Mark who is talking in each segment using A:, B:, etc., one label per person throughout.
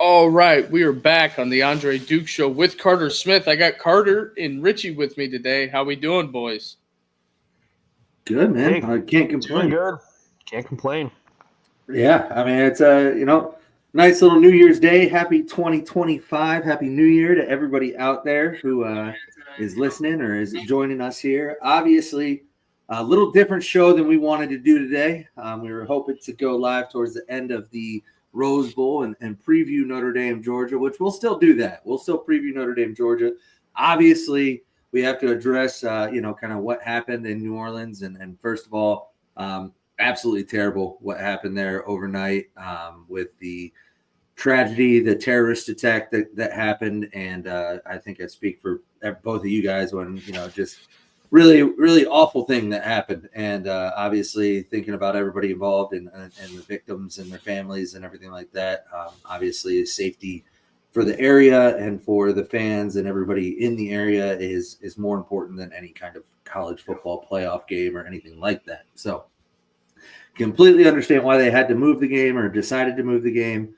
A: All right, we are back on the Andre Duke Show with Carter Smith. I got Carter and Richie with me today. How we doing, boys?
B: Good, man.
C: Hey,
B: I can't
C: doing
B: complain.
C: good. Can't complain.
B: Yeah, I mean it's nice little New Year's Day. Happy 2025. Happy New Year to everybody out there who is listening or is joining us here. Obviously, a little different show than we wanted to do today. We were hoping to go live towards the end of the Rose Bowl and preview Notre Dame, Georgia, which we'll still do that. We'll still preview Notre Dame, Georgia. Obviously, we have to address, kind of what happened in New Orleans. And first of all, absolutely terrible what happened there overnight with the tragedy, the terrorist attack that happened. And I think I speak for both of you guys when, just really, really awful thing that happened. And obviously thinking about everybody involved and the victims and their families and everything like that. Obviously safety for the area and for the fans and everybody in the area is more important than any kind of college football playoff game or anything like that. So completely understand why they had to move the game or decided to move the game.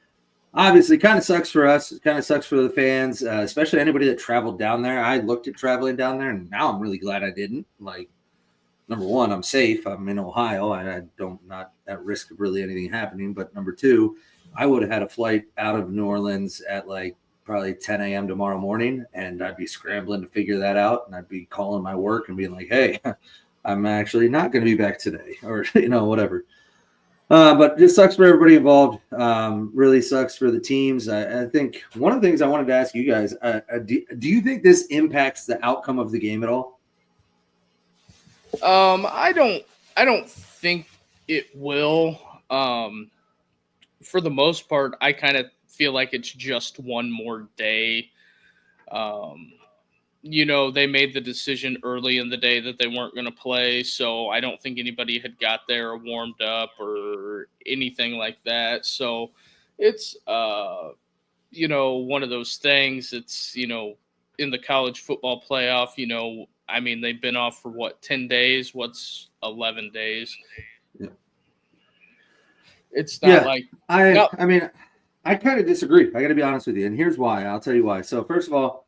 B: Obviously, kind of sucks for us. It kind of sucks for the fans, especially anybody that traveled down there. I looked at traveling down there, and now I'm really glad I didn't. Like, number one, I'm safe. I'm in Ohio. I don't not at risk of really anything happening. But number two, I would have had a flight out of New Orleans at like probably 10 a.m. tomorrow morning, and I'd be scrambling to figure that out, and I'd be calling my work and being like, "Hey, I'm actually not going to be back today," or whatever. But just sucks for everybody involved. Really sucks for the teams. I think one of the things I wanted to ask you guys: do you think this impacts the outcome of the game at all?
A: I don't think it will. For the most part, I kind of feel like it's just one more day. Um, they made the decision early in the day that they weren't going to play, so I don't think anybody had got there or warmed up or anything like that. So it's one of those things. It's in the college football playoff. I mean, they've been off for what, 10 days? What's 11 days?
B: Yeah,
A: It's not
B: yeah.
A: like
B: I
A: no.
B: I mean, I kind of disagree. I got to be honest with you, and here's why. I'll tell you why. So first of all,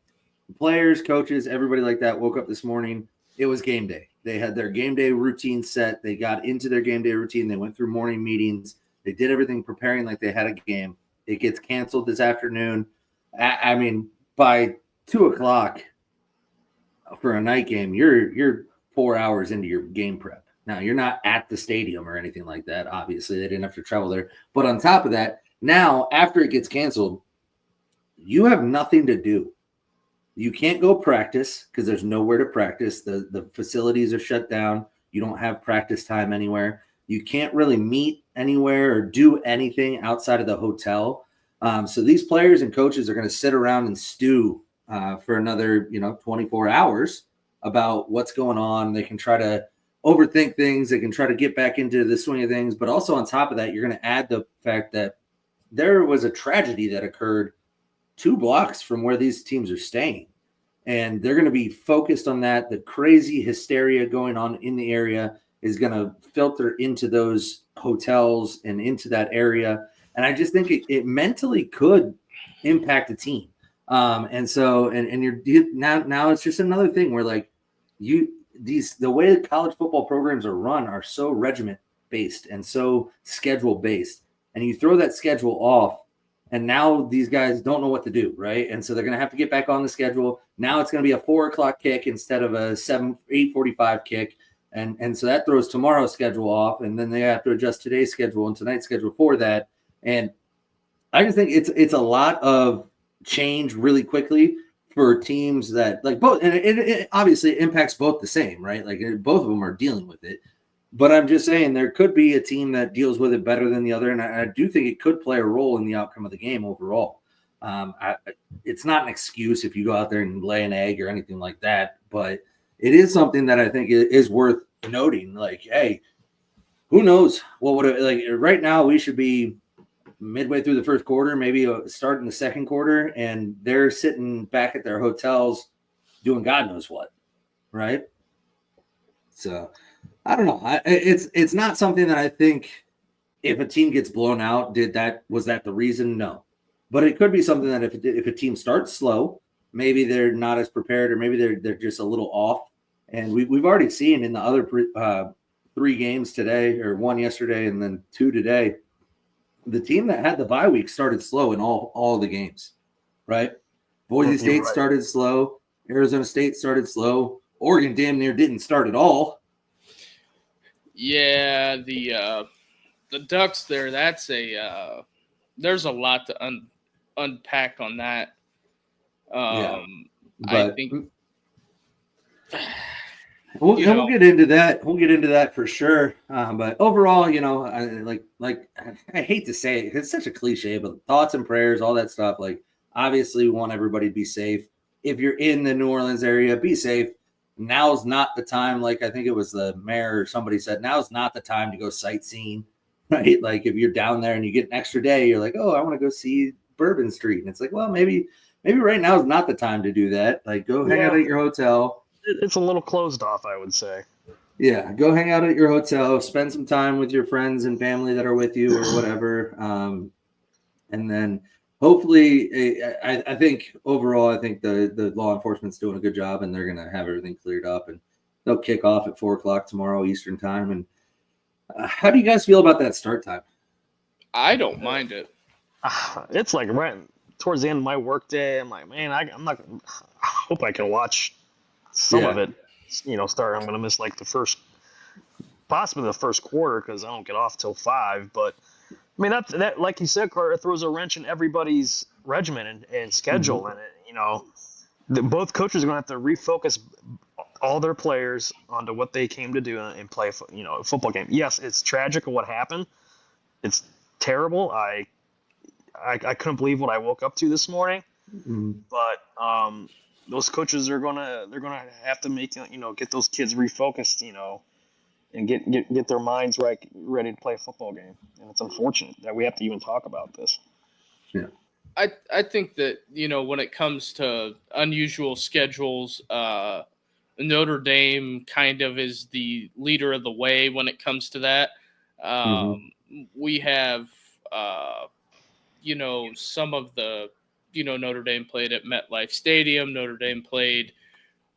B: players, coaches, everybody like that woke up this morning. It was game day. They had their game day routine set. They got into their game day routine. They went through morning meetings. They did everything preparing like they had a game. It gets canceled this afternoon. I mean, by 2 o'clock for a night game, you're 4 hours into your game prep. Now you're not at the stadium or anything like that. Obviously, they didn't have to travel there. But on top of that, now after it gets canceled, you have nothing to do. You can't go practice because there's nowhere to practice. The facilities are shut down. You don't have practice time anywhere. You can't really meet anywhere or do anything outside of the hotel. So these players and coaches are going to sit around and stew for another 24 hours about what's going on. They can try to overthink things. They can try to get back into the swing of things. But also on top of that, you're going to add the fact that there was a tragedy that occurred 2 blocks from where these teams are staying. And they're going to be focused on that. The crazy hysteria going on in the area is going to filter into those hotels and into that area. And I just think it mentally could impact a team. And you're now it's just another thing where like the way the college football programs are run are so regiment based and so schedule based. And you throw that schedule off, and now these guys don't know what to do, right? And so they're going to have to get back on the schedule. Now it's going to be a 4 o'clock kick instead of a 8:45 kick. And so that throws tomorrow's schedule off. And then they have to adjust today's schedule and tonight's schedule for that. And I just think it's a lot of change really quickly for teams that like both. And it obviously impacts both the same, right? Like both of them are dealing with it. But I'm just saying there could be a team that deals with it better than the other, and I do think it could play a role in the outcome of the game overall. It's not an excuse if you go out there and lay an egg or anything like that, but it is something that I think is worth noting. Like, hey, who knows what would like right now we should be midway through the first quarter, maybe starting the second quarter, and they're sitting back at their hotels doing God knows what, right? So I don't know. It's not something that I think if a team gets blown out, was that the reason? No. But it could be something that if a team starts slow, maybe they're not as prepared, or maybe they're just a little off. And we've already seen in the other 3 games today, or 1 yesterday and then 2 today, the team that had the bye week started slow in all the games, right? Boise State started slow. Arizona State started slow. Oregon damn near didn't start at all.
A: Yeah, the Ducks there. That's there's a lot to unpack on that. I think
B: we'll get into that. We'll get into that for sure. But overall, I hate to say it, it's such a cliche, but thoughts and prayers, all that stuff. Like, obviously, we want everybody to be safe. If you're in the New Orleans area, be safe. Now's not the time. Like, I think it was the mayor or somebody said, now's not the time to go sightseeing, right? Like, if you're down there and you get an extra day, you're like, oh, I want to go see Bourbon Street. And it's like, well, maybe right now is not the time to do that. Like, go hang out at your hotel.
C: It's a little closed off, I would say.
B: Yeah, go hang out at your hotel, spend some time with your friends and family that are with you or whatever. And then hopefully, I think overall, I think the law enforcement's doing a good job, and they're going to have everything cleared up, and they'll kick off at 4:00 tomorrow Eastern time. And how do you guys feel about that start time?
A: I don't mind it.
C: It's like right towards the end of my work day. I'm like, man, I hope I can watch some of it. Start. I'm going to miss like possibly the first quarter because I don't get off till 5. But I mean, that like you said, Carter, throws a wrench in everybody's regimen and schedule. And both coaches are going to have to refocus all their players onto what they came to do and play a football game. Yes, it's tragic of what happened. It's terrible. I couldn't believe what I woke up to this morning. But those coaches they're gonna have to make get those kids refocused, and get their minds ready to play a football game. And it's unfortunate that we have to even talk about this.
B: Yeah.
A: I think that, when it comes to unusual schedules, Notre Dame kind of is the leader of the way when it comes to that. We have, some of the, Notre Dame played at MetLife Stadium. Notre Dame played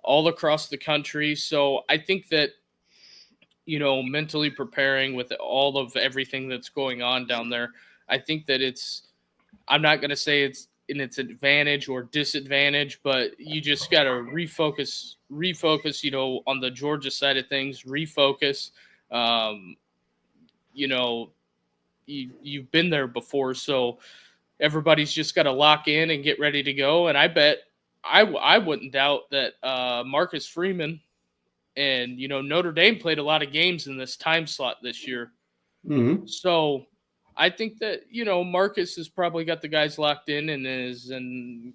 A: all across the country. So I think that, mentally preparing with all of everything that's going on down there, I think that I'm not going to say it's in its advantage or disadvantage, but you just got to refocus, on the Georgia side of things, refocus. You've been there before, so everybody's just got to lock in and get ready to go. And I bet I wouldn't doubt that Marcus Freeman and, Notre Dame played a lot of games in this time slot this year. So I think that, Marcus has probably got the guys locked in and is in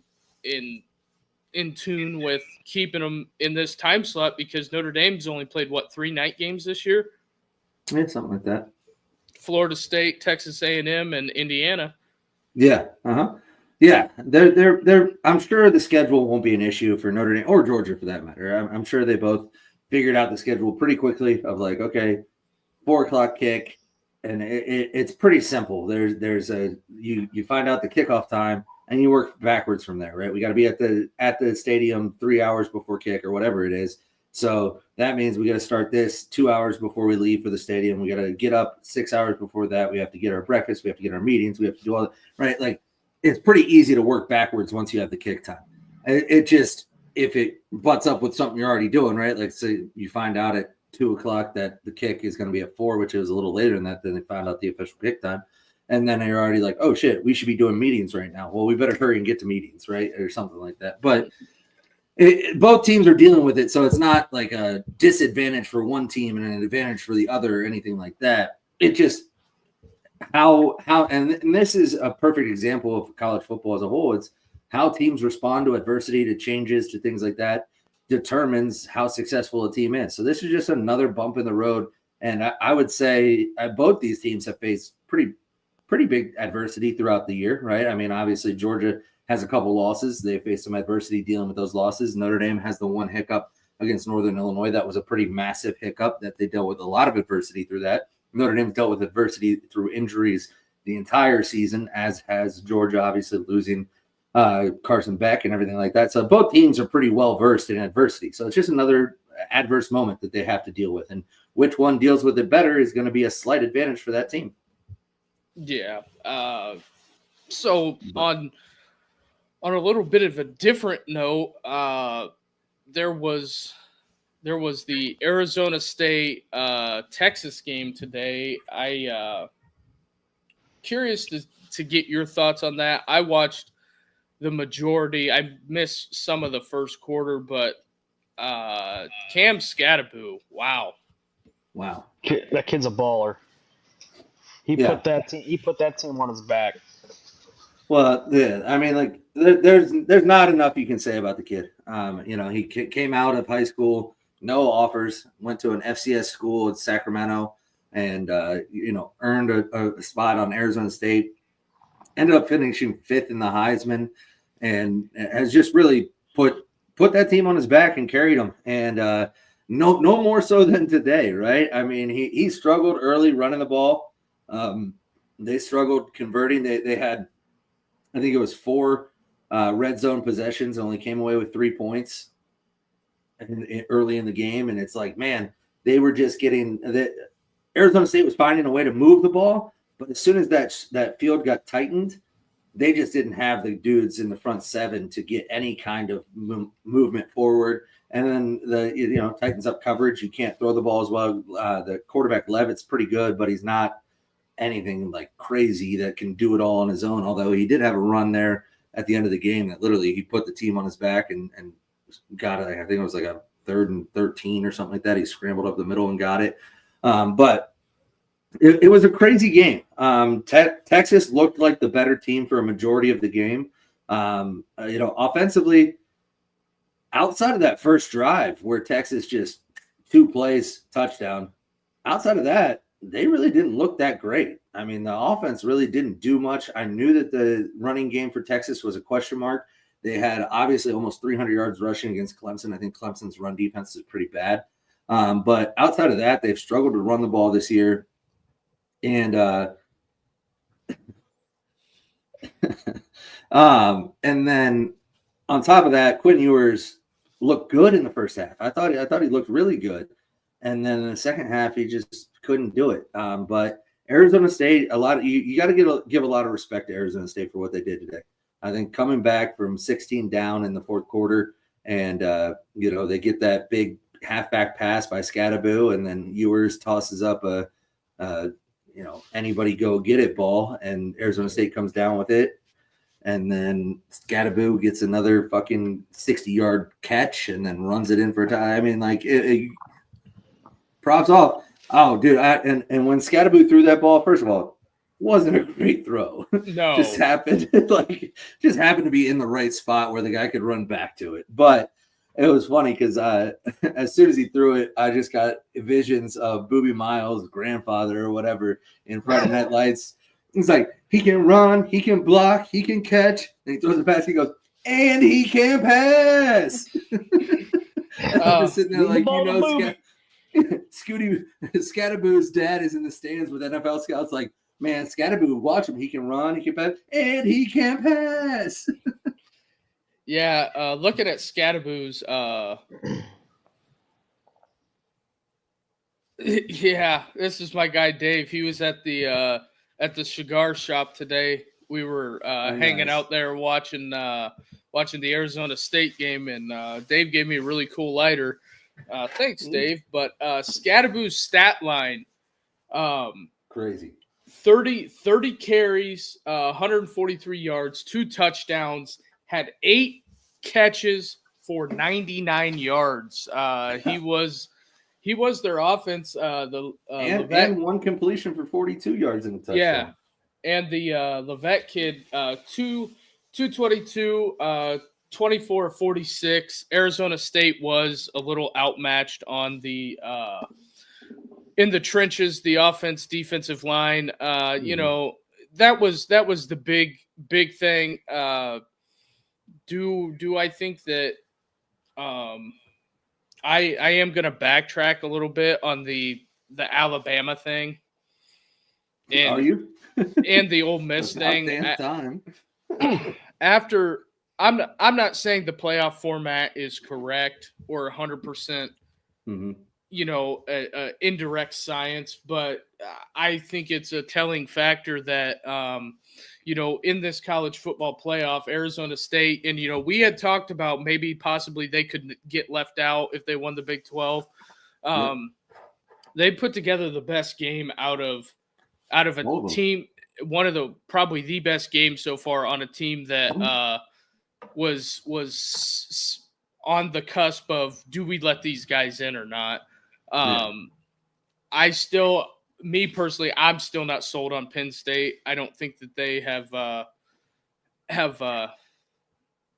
A: tune with keeping them in this time slot, because Notre Dame's only played 3 night games this year?
B: Yeah, something like that.
A: Florida State, Texas A&M, and Indiana.
B: Yeah. Yeah. They're I'm sure the schedule won't be an issue for Notre Dame or Georgia for that matter. I'm sure they both figured out the schedule pretty quickly of like, okay, 4:00 kick. And it's pretty simple. You find out the kickoff time and you work backwards from there, right? We got to be at the stadium 3 hours before kick or whatever it is. So that means we got to start this 2 hours before we leave for the stadium. We got to get up 6 hours before that. We have to get our breakfast. We have to get our meetings. We have to do all that, right? Like, it's pretty easy to work backwards once you have the kick time. It just, if it butts up with something you're already doing, right? Like, say you find out at 2:00 that the kick is going to be at 4, which is a little later than that. Then they found out the official kick time. And then you're already like, oh shit, we should be doing meetings right now. Well, we better hurry and get to meetings, right? Or something like that. But both teams are dealing with it. So it's not like a disadvantage for one team and an advantage for the other or anything like that. It just, and this is a perfect example of college football as a whole. It's how teams respond to adversity, to changes, to things like that, determines how successful a team is. So this is just another bump in the road. And I would say both these teams have faced pretty big adversity throughout the year, right? I mean, obviously Georgia has a couple losses. They faced some adversity dealing with those losses. Notre Dame has the one hiccup against Northern Illinois. That was a pretty massive hiccup that they dealt with a lot of adversity through that. Notre Dame dealt with adversity through injuries the entire season, as has Georgia, obviously losing Carson Beck and everything like that. So both teams are pretty well versed in adversity. So it's just another adverse moment that they have to deal with, and which one deals with it better is going to be a slight advantage for that team.
A: Yeah. So on a little bit of a different note, there was the Arizona State Texas game today. I curious to get your thoughts on that. I watched the majority. I missed some of the first quarter, but Cam Scattaboo, wow.
C: That kid's a baller. He put that team on his back.
B: Well, yeah, I mean, like there's not enough you can say about the kid. He came out of high school, no offers, went to an FCS school in Sacramento, and earned a spot on Arizona State. Ended up finishing 5th in the Heisman, and has just really put that team on his back and carried them. And no more so than today, right? I mean, he struggled early running the ball. They struggled converting. They had, I think it was 4 red zone possessions, only came away with 3 points early in the game. And it's like, man, they were just getting Arizona State was finding a way to move the ball. But as soon as that field got tightened, they just didn't have the dudes in the front 7 to get any kind of movement forward. And then tightens up coverage. You can't throw the ball as well. The quarterback Levitt's pretty good, but he's not anything like crazy that can do it all on his own. Although he did have a run there at the end of the game that literally he put the team on his back and got it. I think it was like a 3rd and 13 or something like that. He scrambled up the middle and got it. But it was a crazy game. Texas looked like the better team for a majority of the game. Offensively, outside of that first drive where Texas just 2 plays, touchdown, outside of that, they really didn't look that great. I mean, the offense really didn't do much. I knew that the running game for Texas was a question mark. They had obviously almost 300 yards rushing against Clemson. I think Clemson's run defense is pretty bad. But outside of that, they've struggled to run the ball this year. And and then on top of that, Quentin Ewers looked good in the first half. I thought he looked really good. And then in the second half, he just couldn't do it. But Arizona State, you got to give a lot of respect to Arizona State for what they did today. I think coming back from 16 down in the fourth quarter, and they get that big halfback pass by Scattaboo, and then Ewers tosses up a anybody go get it ball, and Arizona State comes down with it. And then Scattaboo gets another fucking 60-yard catch and then runs it in for a tie. I mean, like, props off. Oh, dude. And when Scattaboo threw that ball, first of all, wasn't a great throw.
A: No.
B: just happened to be in the right spot where the guy could run back to it. But it was funny because as soon as he threw it, I just got visions of Boobie Miles' grandfather or whatever in front of net lights. He's like, he can run, he can block, he can catch. And he throws it past, he goes, and he can pass. And I'm just sitting there like, Scattaboo's dad is in the stands with NFL scouts like, man, Scattaboo, watch him. He can run, he can pass, and he can pass.
A: Yeah, looking at Scattaboo's, yeah, this is my guy Dave. He was at the cigar shop today. We were hanging out there watching the Arizona State game, and Dave gave me a really cool lighter. Thanks, Dave. But Scattaboo's stat line,
B: crazy.
A: 30 carries, 143 yards, 2 touchdowns, had 8 catches for 99 yards. He was their offense.
B: And 1 completion for 42 yards in the touchdown.
A: Yeah, and the Levet kid, 222, 24-46. Arizona State was a little outmatched on the in the trenches, the offense, defensive line. That was the big thing. Do I think that I am going to backtrack a little bit on the Alabama thing. And,
B: Are you?
A: and the Ole Miss
B: About
A: thing.
B: damn time.
A: After I'm not saying the playoff format is correct or 100%, indirect science, but I think it's a telling factor that in this college football playoff, Arizona State, and we had talked about maybe possibly they could get left out if they won the Big 12. They put together the best game out of a team, one of the probably the best games so far on a team that was on the cusp of, do we let these guys in or not? Me personally, I'm still not sold on Penn State. I don't think that they have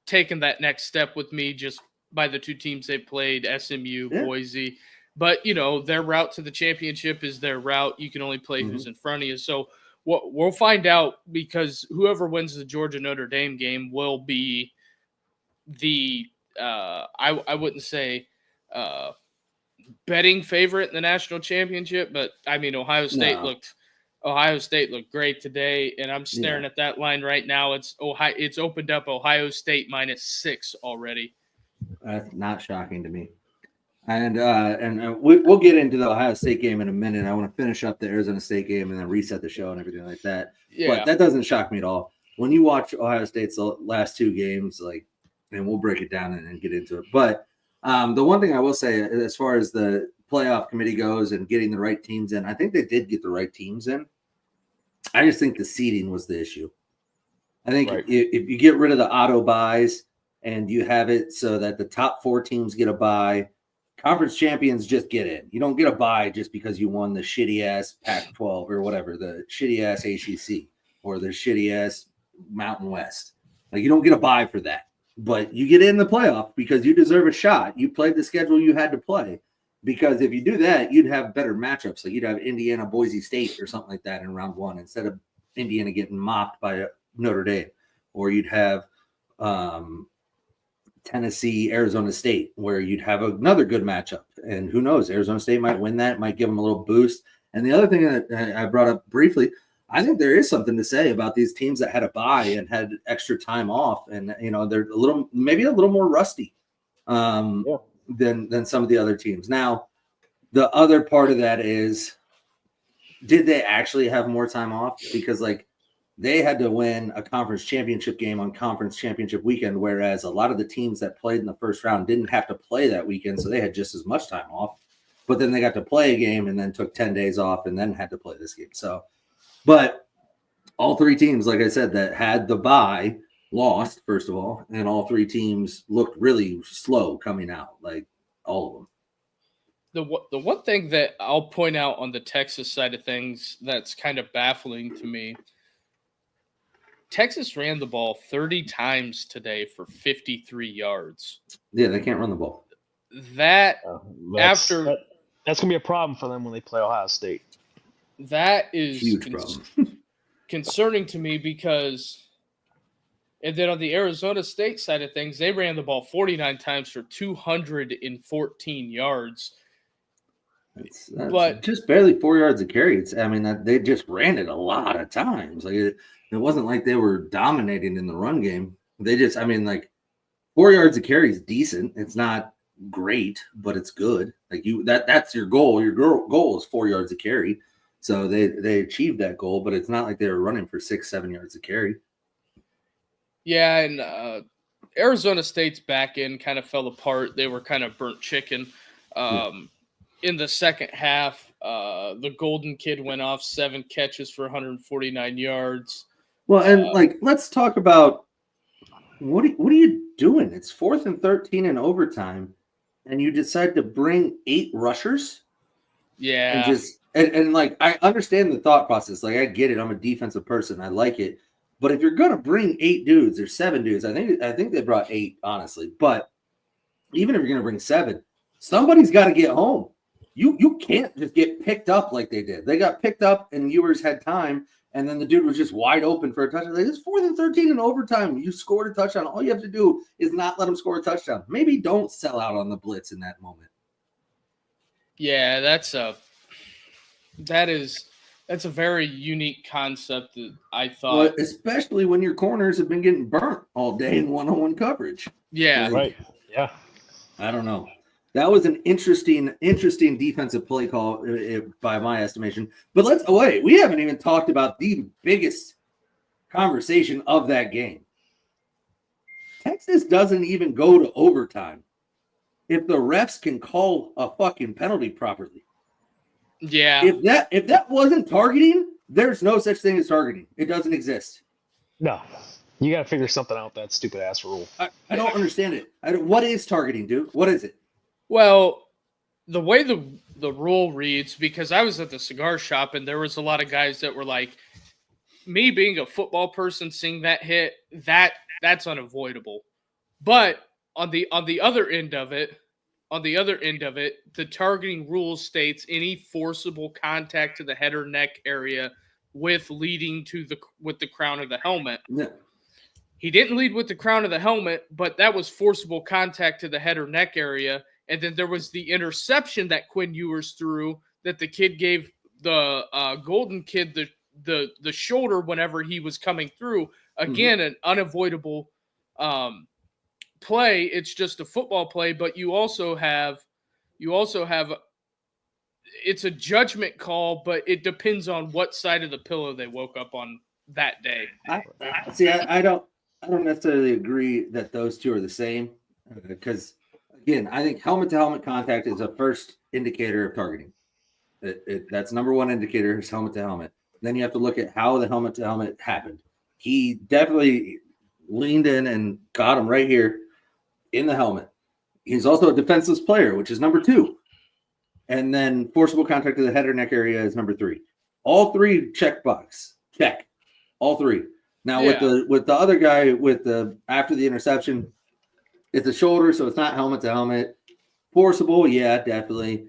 A: taken that next step with me just by the two teams they played, SMU, Boise. But, their route to the championship is their route. You can only play who's in front of you. So we'll find out, because whoever wins the Georgia-Notre Dame game will be the I wouldn't say betting favorite in the national championship, but I mean Ohio State looked great today, and I'm staring at that line right now. It's opened up Ohio State -6 already.
B: That's not shocking to me. And we'll get into the Ohio State game in a minute. I want to finish up the Arizona State game and then reset the show and everything like that. Yeah. But that doesn't shock me at all. When you watch Ohio State's last two games, and we'll break it down and get into it. But the one thing I will say, as far as the playoff committee goes and getting the right teams in, I think they did get the right teams in. I just think the seeding was the issue. I think if you get rid of the auto buys and you have it so that the top 4 teams get a bye, conference champions just get in. You don't get a bye just because you won the shitty-ass Pac-12 or whatever, the shitty-ass ACC or the shitty-ass Mountain West. You don't get a bye for that. But you get in the playoff because you deserve a shot. You played the schedule you had to play. Because if you do that, you'd have better matchups. You'd have Indiana, Boise State or something like that in round 1 instead of Indiana getting mopped by Notre Dame. Or you'd have Tennessee, Arizona State, where you'd have another good matchup. And who knows, Arizona State might win that, might give them a little boost. And the other thing that I brought up briefly, I think there is something to say about these teams that had a bye and had extra time off. And, they're maybe a little more rusty than some of the other teams. Now, the other part of that is, did they actually have more time off? Because, they had to win a conference championship game on conference championship weekend, whereas a lot of the teams that played in the first round didn't have to play that weekend, so they had just as much time off. But then they got to play a game and then took 10 days off and then had to play this game. So, but all 3 teams, like I said, that had the bye lost, first of all, and all 3 teams looked really slow coming out, all of them.
A: The one thing that I'll point out on the Texas side of things that's kind of baffling to me, Texas ran the ball 30 times today for 53 yards.
B: Yeah, they can't run the ball.
C: That's going to be a problem for them when they play Ohio State.
A: That is
B: huge problem.
A: Concerning to me, because and then on the Arizona State side of things, they ran the ball 49 times for 214 yards.
B: That's but just barely 4 yards a carry. They just ran it a lot of times. It wasn't like they were dominating in the run game. They just, 4 yards a carry is decent. It's not great, but it's good. That's your goal. Your goal is 4 yards a carry. So they achieved that goal, but it's not like they were running for 6-7 yards a carry.
A: Yeah, and Arizona State's back end kind of fell apart. They were kind of burnt chicken. In the second half, the Golden Kid went off 7 catches for 149 yards.
B: Well, and let's talk about what are you doing? It's 4th and 13 in overtime, and you decide to bring 8 rushers.
A: Yeah,
B: and I understand the thought process. I get it. I'm a defensive person. I like it. But if you're gonna bring 8 dudes or 7 dudes, I think they brought 8, honestly. But even if you're gonna bring 7, somebody's got to get home. You can't just get picked up like they did. They got picked up, and Ewers had time. And then the dude was just wide open for a touchdown. It's 4th and 13 in overtime. You scored a touchdown. All you have to do is not let him score a touchdown. Maybe don't sell out on the blitz in that moment.
A: Yeah, that's That's a very unique concept that I thought.
B: Well, especially when your corners have been getting burnt all day in one-on-one coverage.
A: Yeah.
C: Right. Yeah.
B: I don't know. That was an interesting defensive play call by my estimation. But we haven't even talked about the biggest conversation of that game. Texas doesn't even go to overtime if the refs can call a fucking penalty properly.
A: Yeah.
B: If that wasn't targeting, there's no such thing as targeting. It doesn't exist.
C: No. You got to figure something out, that stupid ass rule.
B: I don't understand it. What is targeting, dude? What is it?
A: Well, the way the rule reads, because I was at the cigar shop and there was a lot of guys that were like, me being a football person, seeing that hit, that's unavoidable. But on the other end of it, the targeting rule states any forcible contact to the head or neck area with leading to with the crown of the helmet.
B: Yeah.
A: He didn't lead with the crown of the helmet, but that was forcible contact to the head or neck area. And then there was the interception that Quinn Ewers threw that the kid gave the Golden kid the shoulder whenever he was coming through. Again, an unavoidable play. It's just a football play, but you also have it's a judgment call, but it depends on what side of the pillow they woke up on that day.
B: I don't necessarily agree that those two are the same because, again, I think helmet-to-helmet contact is a first indicator of targeting. That's number one indicator is helmet-to-helmet. Then you have to look at how the helmet-to-helmet happened. He definitely leaned in and got him right here in the helmet. He's also a defenseless player, which is number 2. And then forcible contact to the head or neck area is number 3. All 3 check. All 3. Now with the other guy after the interception, it's a shoulder, so it's not helmet to helmet. Forcible, yeah, definitely.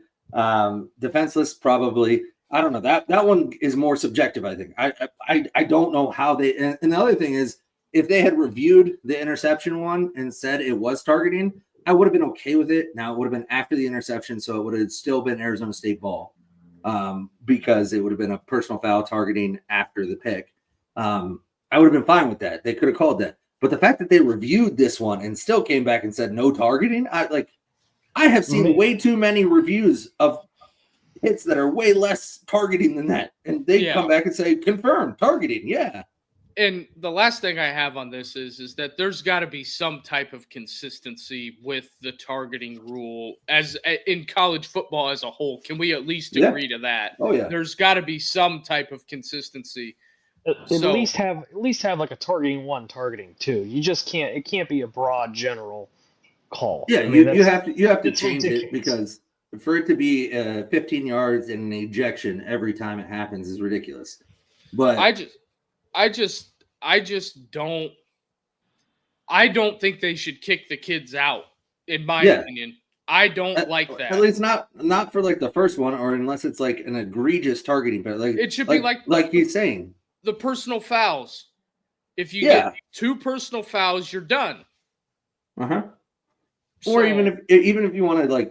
B: Defenseless, probably. I don't know. That one is more subjective, I think. I don't know how they. And the other thing is, if they had reviewed the interception one and said it was targeting, I would have been okay with it. Now it would have been after the interception, so it would have still been Arizona State ball, because it would have been a personal foul targeting after the pick. I would have been fine with that. They could have called that. But the fact that they reviewed this one and still came back and said no targeting, I have seen way too many reviews of hits that are way less targeting than that. And they come back and say, confirmed, targeting, yeah.
A: And the last thing I have on this is that there's got to be some type of consistency with the targeting rule as in college football as a whole. Can we at least agree to that?
B: Oh, yeah.
A: There's got to be some type of consistency.
C: At least have like a targeting 1, targeting 2. You just can't. It can't be a broad general call.
B: Yeah, you have to change it because for it to be 15 yards and an ejection every time it happens is ridiculous. But
A: I just don't. I don't think they should kick the kids out. In my opinion, I don't like that.
B: At least not for like the first one, or unless it's like an egregious targeting. But like
A: it should be
B: like he's saying.
A: The personal fouls. If you get 2 personal fouls, you're done.
B: Or even if you want to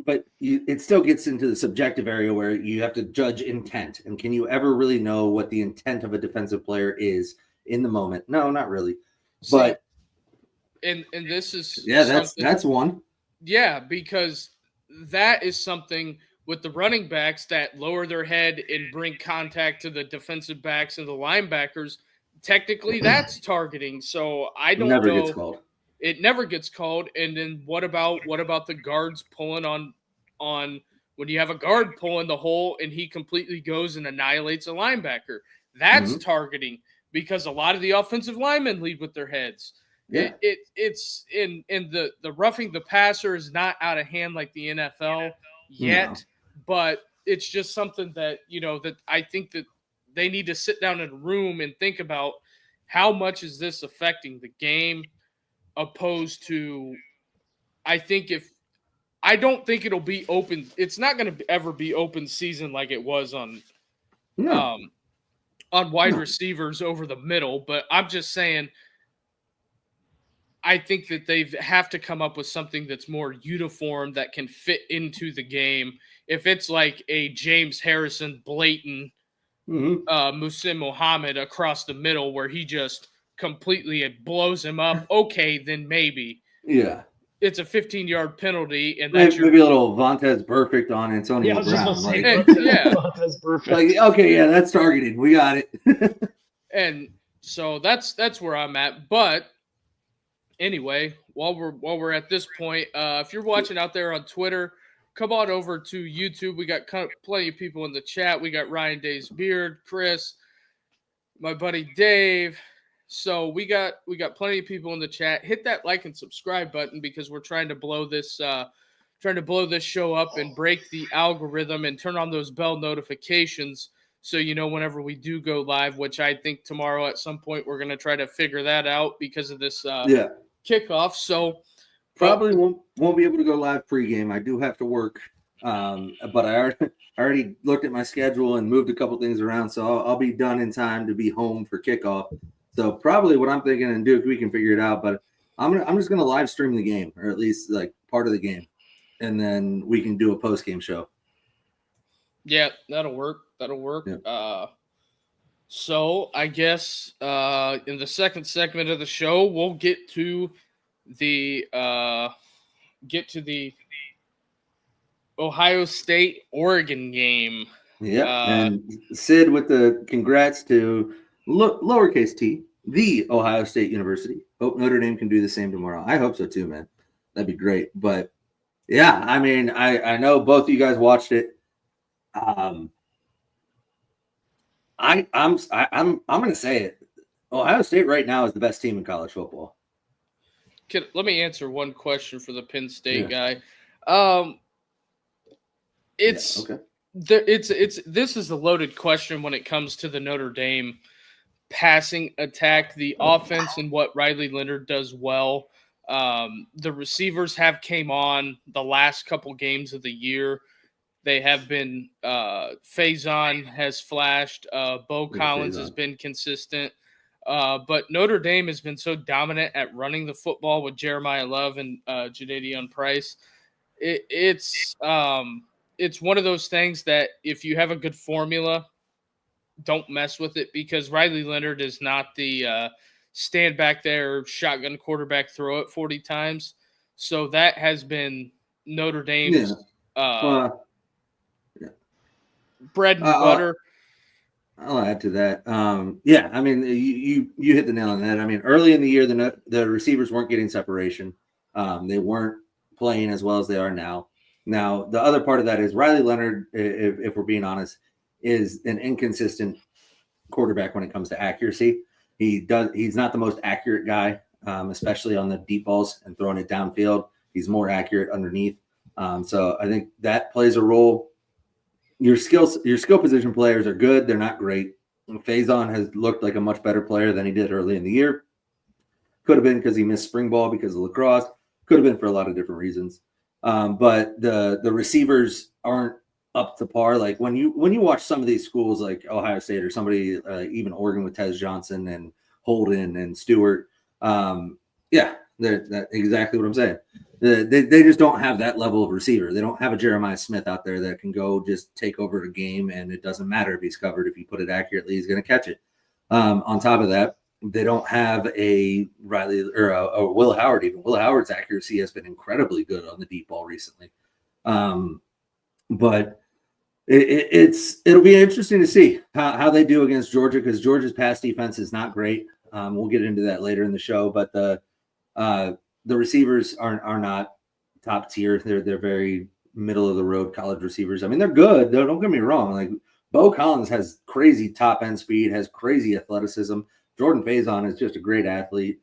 B: but it still gets into the subjective area where you have to judge intent. And can you ever really know what the intent of a defensive player is in the moment? No, not really. But
A: and this is
B: that's one.
A: Yeah, because that is something with the running backs that lower their head and bring contact to the defensive backs and the linebackers. Technically, that's targeting. So I don't know.
B: Gets called.
A: It never gets called. And then what about the guards pulling on when you have a guard pulling the hole and he completely goes and annihilates a linebacker? That's targeting because a lot of the offensive linemen lead with their heads.
B: Yeah.
A: It's in the roughing the passer is not out of hand like the NFL yet, but it's just something that, that I think that they need to sit down in a room and think about how much is this affecting the game opposed to, I don't think it'll be open. It's not going to ever be open season like it was on wide receivers over the middle, but I'm just saying I think that they have to come up with something that's more uniform that can fit into the game. If it's like a James Harrison blatant Musim Muhammad across the middle where he just completely blows him up, okay, then maybe.
B: Yeah.
A: It's a 15-yard penalty, and that's
B: Maybe a little Vontez perfect on Antonio
C: Yeah, I was just
B: Brown.
C: going
B: Like,
C: to say,
A: yeah.
C: that's perfect.
B: like, okay, yeah, that's targeting. We got it.
A: And so that's where I'm at. But anyway, while we're at this point, if you're watching out there on Twitter, come on over to YouTube. We got plenty of people in the chat. We got Ryan Days Beard, Chris, my buddy Dave. So we got plenty of people in the chat. Hit that like and subscribe button because we're trying to blow this show up and break the algorithm and turn on those bell notifications so you know whenever we do go live, which I think tomorrow at some point we're going to try to figure that out because of this kickoff. So
B: probably won't be able to go live pregame. I do have to work, but I already looked at my schedule and moved a couple things around, so I'll be done in time to be home for kickoff. So probably what I'm thinking, and Duke, we can figure it out. But I'm just gonna live stream the game, or at least like part of the game, and then we can do a post game show.
A: Yeah, that'll work. Yeah. So I guess in the second segment of the show, we'll get to the Ohio State Oregon game.
B: Yeah, and Sid with the congrats to lowercase t, the Ohio State University. Hope Notre Dame can do the same tomorrow. I hope so too, man. That'd be great. But yeah, I mean, I know both of you guys watched it. I'm gonna say it. Ohio State right now is the best team in college football.
A: Let me answer one question for the Penn State guy. This is a loaded question when it comes to the Notre Dame passing attack, the offense, and what Riley Leonard does well. The receivers have came on the last couple games of the year. They have been Faison has flashed. Bo Collins has been consistent. But Notre Dame has been so dominant at running the football with Jeremiah Love and Jadadeon Price. It's one of those things that if you have a good formula, don't mess with it because Riley Leonard is not the stand back there, shotgun quarterback, throw it 40 times. So that has been Notre Dame's bread and butter.
B: I'll add to that. I mean, you hit the nail on that. I mean, early in the year, the receivers weren't getting separation. They weren't playing as well as they are now. Now, the other part of that is Riley Leonard, if we're being honest, is an inconsistent quarterback when it comes to accuracy. He's not the most accurate guy, especially on the deep balls and throwing it downfield. He's more accurate underneath. So I think that plays a role. Your skill position players are good. They're not great. Faison has looked like a much better player than he did early in the year. Could have been because he missed spring ball because of lacrosse. Could have been for a lot of different reasons. But the receivers aren't up to par. Like when you watch some of these schools like Ohio State or somebody, even Oregon with Tez Johnson and Holden and Stewart. That's exactly what I'm saying. They just don't have that level of receiver. They don't have a Jeremiah Smith out there that can go just take over a game, and it doesn't matter if he's covered. If you put it accurately, he's going to catch it. On top of that, they don't have a Riley or a Will Howard. Even Will Howard's accuracy has been incredibly good on the deep ball recently. But it'll be interesting to see how they do against Georgia because Georgia's pass defense is not great. We'll get into that later in the show, but the receivers are not top tier. They're very middle of the road college receivers. I mean, they're good. Don't get me wrong. Like Bo Collins has crazy top end speed, has crazy athleticism. Jordan Faison is just a great athlete.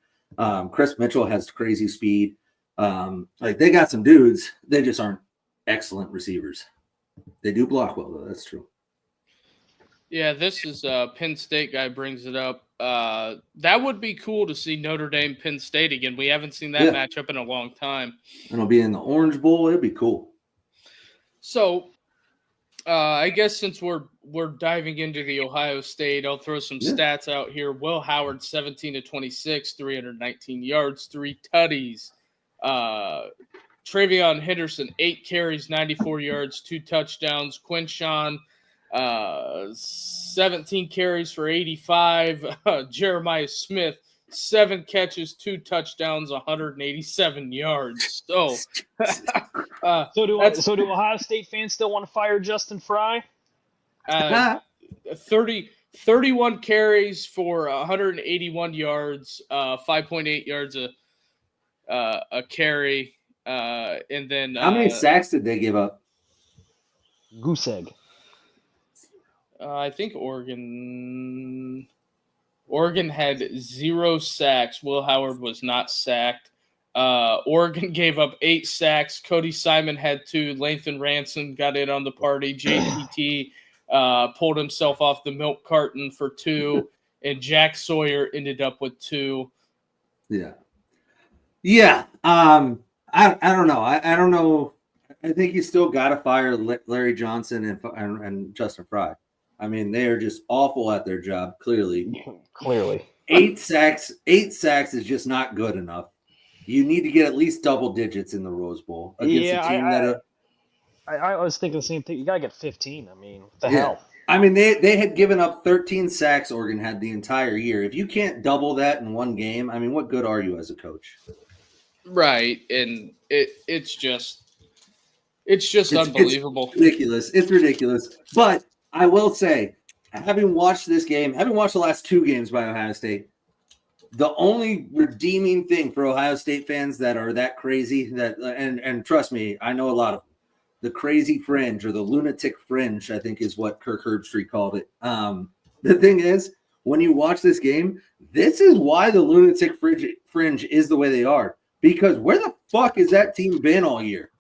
B: Chris Mitchell has crazy speed. Like they got some dudes. They just aren't excellent receivers. They do block well, though. That's true.
A: Yeah, this is Penn State guy brings it up. That would be cool to see Notre Dame Penn State again. We haven't seen that matchup in a long time.
B: And it'll be in the Orange Bowl. It'd be cool.
A: So, I guess since we're we're diving into the Ohio State, I'll throw some stats out here. Will Howard, 17 to 26, 319 yards, 3 tutties. Travion Henderson, 8 carries, 94 yards, 2 touchdowns. Quinshawn, 17 carries for 85. Jeremiah Smith, 7 catches, 2 touchdowns, 187 yards. So,
C: So do Ohio State fans still want to fire Justin Fry?
A: 31 carries for 181 yards, 5.8 yards a carry. And then
B: how many sacks did they give up?
C: Goose egg.
A: I think Oregon had 0 sacks. Will Howard was not sacked. Oregon gave up 8 sacks. Cody Simon had 2. Lathan Ransom got in on the party. JTT pulled himself off the milk carton for 2, and Jack Sawyer ended up with 2.
B: Yeah. I don't know. I don't know. I think you still got to fire Larry Johnson and Justin Fry. I mean, they are just awful at their job. Clearly. 8 sacks is just not good enough. You need to get at least double digits in the Rose Bowl against a team
C: I was thinking the same thing. You gotta get 15. I mean, what the hell?
B: I mean, they had given up 13 sacks. Oregon had the entire year. If you can't double that in one game, I mean, what good are you as a coach?
A: Right, and it's just unbelievable.
B: It's ridiculous. But I will say, having watched this game, having watched the last 2 games by Ohio State, the only redeeming thing for Ohio State fans that are that crazy, and trust me, I know a lot of them, the crazy fringe or the lunatic fringe, I think is what Kirk Herbstreit called it. The thing is, when you watch this game, this is why the lunatic fringe is the way they are. Because where the fuck has that team been all year?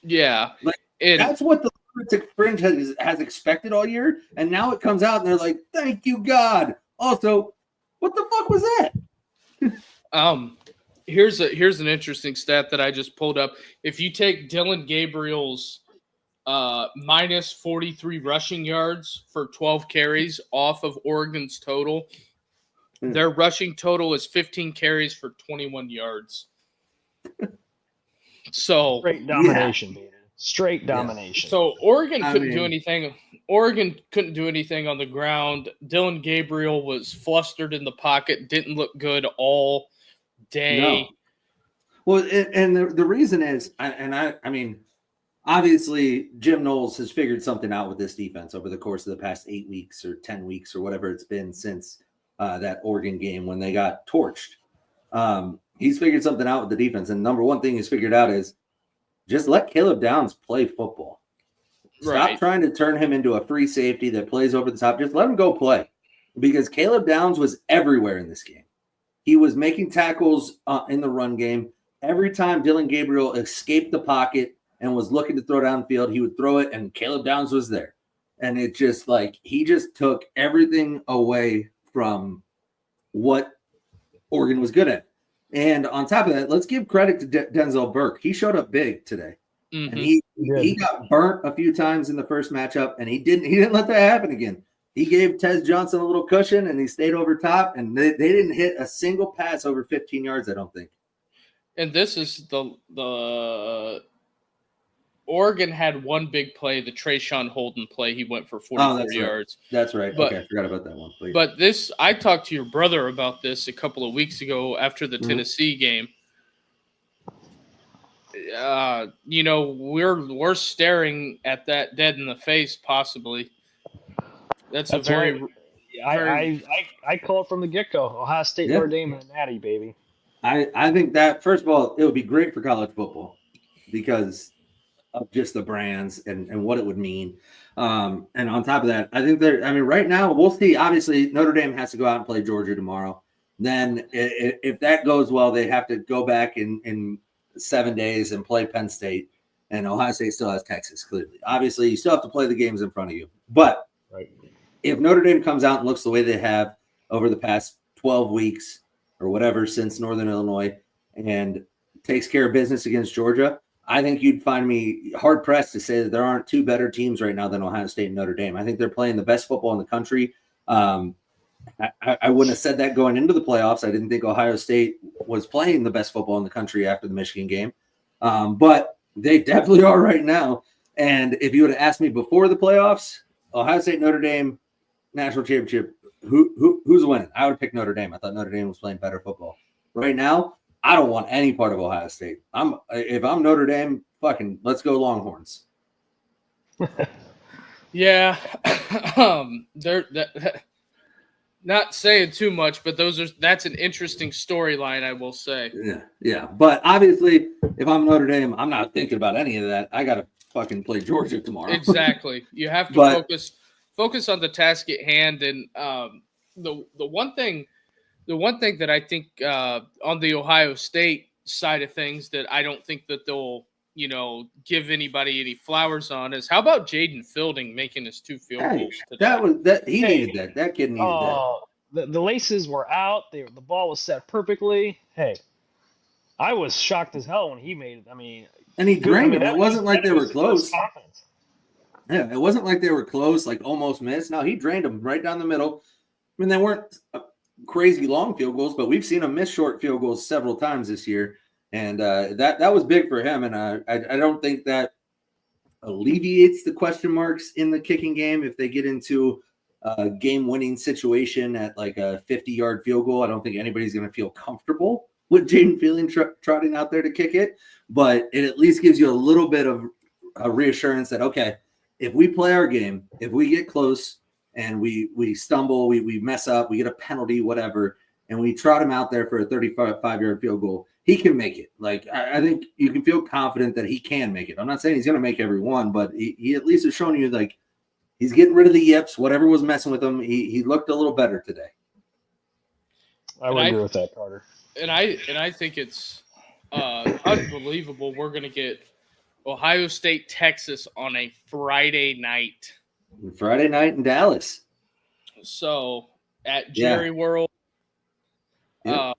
A: Yeah.
B: That's what the lunatic fringe has expected all year. And now it comes out and they're like, thank you, God. Also, what the fuck was that?
A: Here's an interesting stat that I just pulled up. If you take Dylan Gabriel's minus 43 rushing yards for 12 carries off of Oregon's total, their rushing total is 15 carries for 21 yards. So
C: straight domination, baby. Straight domination.
A: So Oregon couldn't do anything. Oregon couldn't do anything on the ground. Dylan Gabriel was flustered in the pocket, didn't look good all day.
B: No. Well, and the reason is, I mean, obviously Jim Knowles has figured something out with this defense over the course of the past 8 weeks or 10 weeks or whatever it's been since that Oregon game when they got torched. He's figured something out with the defense. And number one thing he's figured out is just let Caleb Downs play football. Stop trying to turn him into a free safety that plays over the top. Just let him go play. Because Caleb Downs was everywhere in this game. He was making tackles in the run game. Every time Dylan Gabriel escaped the pocket and was looking to throw downfield, he would throw it, and Caleb Downs was there. And it just he just took everything away from what Oregon was good at. And on top of that, let's give credit to Denzel Burke. He showed up big today. Mm-hmm. And he got burnt a few times in the first matchup, and he didn't let that happen again. He gave Tez Johnson a little cushion, and he stayed over top, and they didn't hit a single pass over 15 yards, I don't think.
A: And this is the Oregon had one big play, the Trayshawn Holden play. He went for 44 yards.
B: Right. That's right. Okay, I forgot about that one. Please.
A: But I talked to your brother about this a couple of weeks ago after the Tennessee game. We're staring at that dead in the face, possibly. That's a very.
C: Right. I call it from the get-go. Ohio State, Notre Dame, and Natty, baby.
B: I think that, first of all, it would be great for college football because of just the brands and what it would mean. And on top of that, I think right now we'll see. Obviously, Notre Dame has to go out and play Georgia tomorrow. Then if that goes well, they have to go back in 7 days and play Penn State. And Ohio State still has Texas, clearly. Obviously, you still have to play the games in front of you. But if Notre Dame comes out and looks the way they have over the past 12 weeks or whatever since Northern Illinois and takes care of business against Georgia, I think you'd find me hard pressed to say that there aren't two better teams right now than Ohio State and Notre Dame. I think they're playing the best football in the country. I wouldn't have said that going into the playoffs. I didn't think Ohio State was playing the best football in the country after the Michigan game, but they definitely are right now. And if you would have asked me before the playoffs, Ohio State, Notre Dame, national championship, who's winning? I would have picked Notre Dame. I thought Notre Dame was playing better football. Right now, I don't want any part of Ohio State. If I'm Notre Dame, fucking let's go Longhorns.
A: Yeah, they're not saying too much, but that's an interesting storyline, I will say.
B: Yeah. But obviously, if I'm Notre Dame, I'm not thinking about any of that. I got to fucking play Georgia tomorrow.
A: Exactly. You have to focus on the task at hand, and the one thing that I think on the Ohio State side of things that I don't think that they'll give anybody any flowers on is how about Jaden Fielding making his 2 field goals today?
B: He needed that. That kid needed that.
C: The laces were out. The ball was set perfectly. Hey, I was shocked as hell when he made it. I mean,
B: and he drained them. It wasn't like they were close. Yeah, it wasn't like they were close, like almost missed. No, he drained them right down the middle. I mean, they weren't crazy long field goals, but we've seen him miss short field goals several times this year, and that was big for him. And I don't think that alleviates the question marks in the kicking game if they get into a game-winning situation at like a 50-yard field goal. I don't think anybody's going to feel comfortable with Jaden Fielding trotting out there to kick it, but it at least gives you a little bit of a reassurance that, okay, if we play our game, if we get close and we stumble, we mess up, we get a penalty, whatever, and we trot him out there for a 35-yard field goal, he can make it. Like, I think you can feel confident that he can make it. I'm not saying he's going to make every one, but he at least has shown you, like, he's getting rid of the yips, whatever was messing with him. He looked a little better today.
C: I would agree with that, Carter.
A: And I think it's unbelievable. We're going to get Ohio State, Texas on a Friday night.
B: Friday night in Dallas.
A: So at Jerry World.
B: Yeah.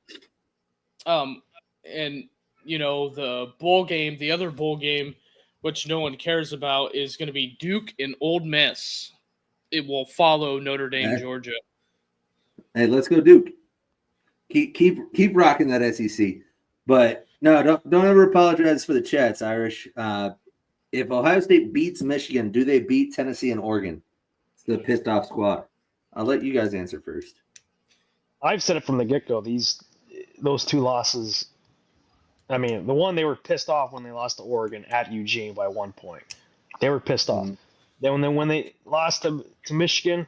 A: And the bowl game, the other bowl game, which no one cares about, is going to be Duke and Ole Miss. It will follow Notre Dame, Georgia.
B: Hey, let's go Duke. Keep rocking that SEC. But no, don't ever apologize for the chats, Irish. If Ohio State beats Michigan, do they beat Tennessee and Oregon? It's the pissed off squad. I'll let you guys answer first.
C: I've said it from the get-go. Those 2 losses. I mean, the one, they were pissed off when they lost to Oregon at Eugene by 1 point. They were pissed off. Then when they lost to Michigan,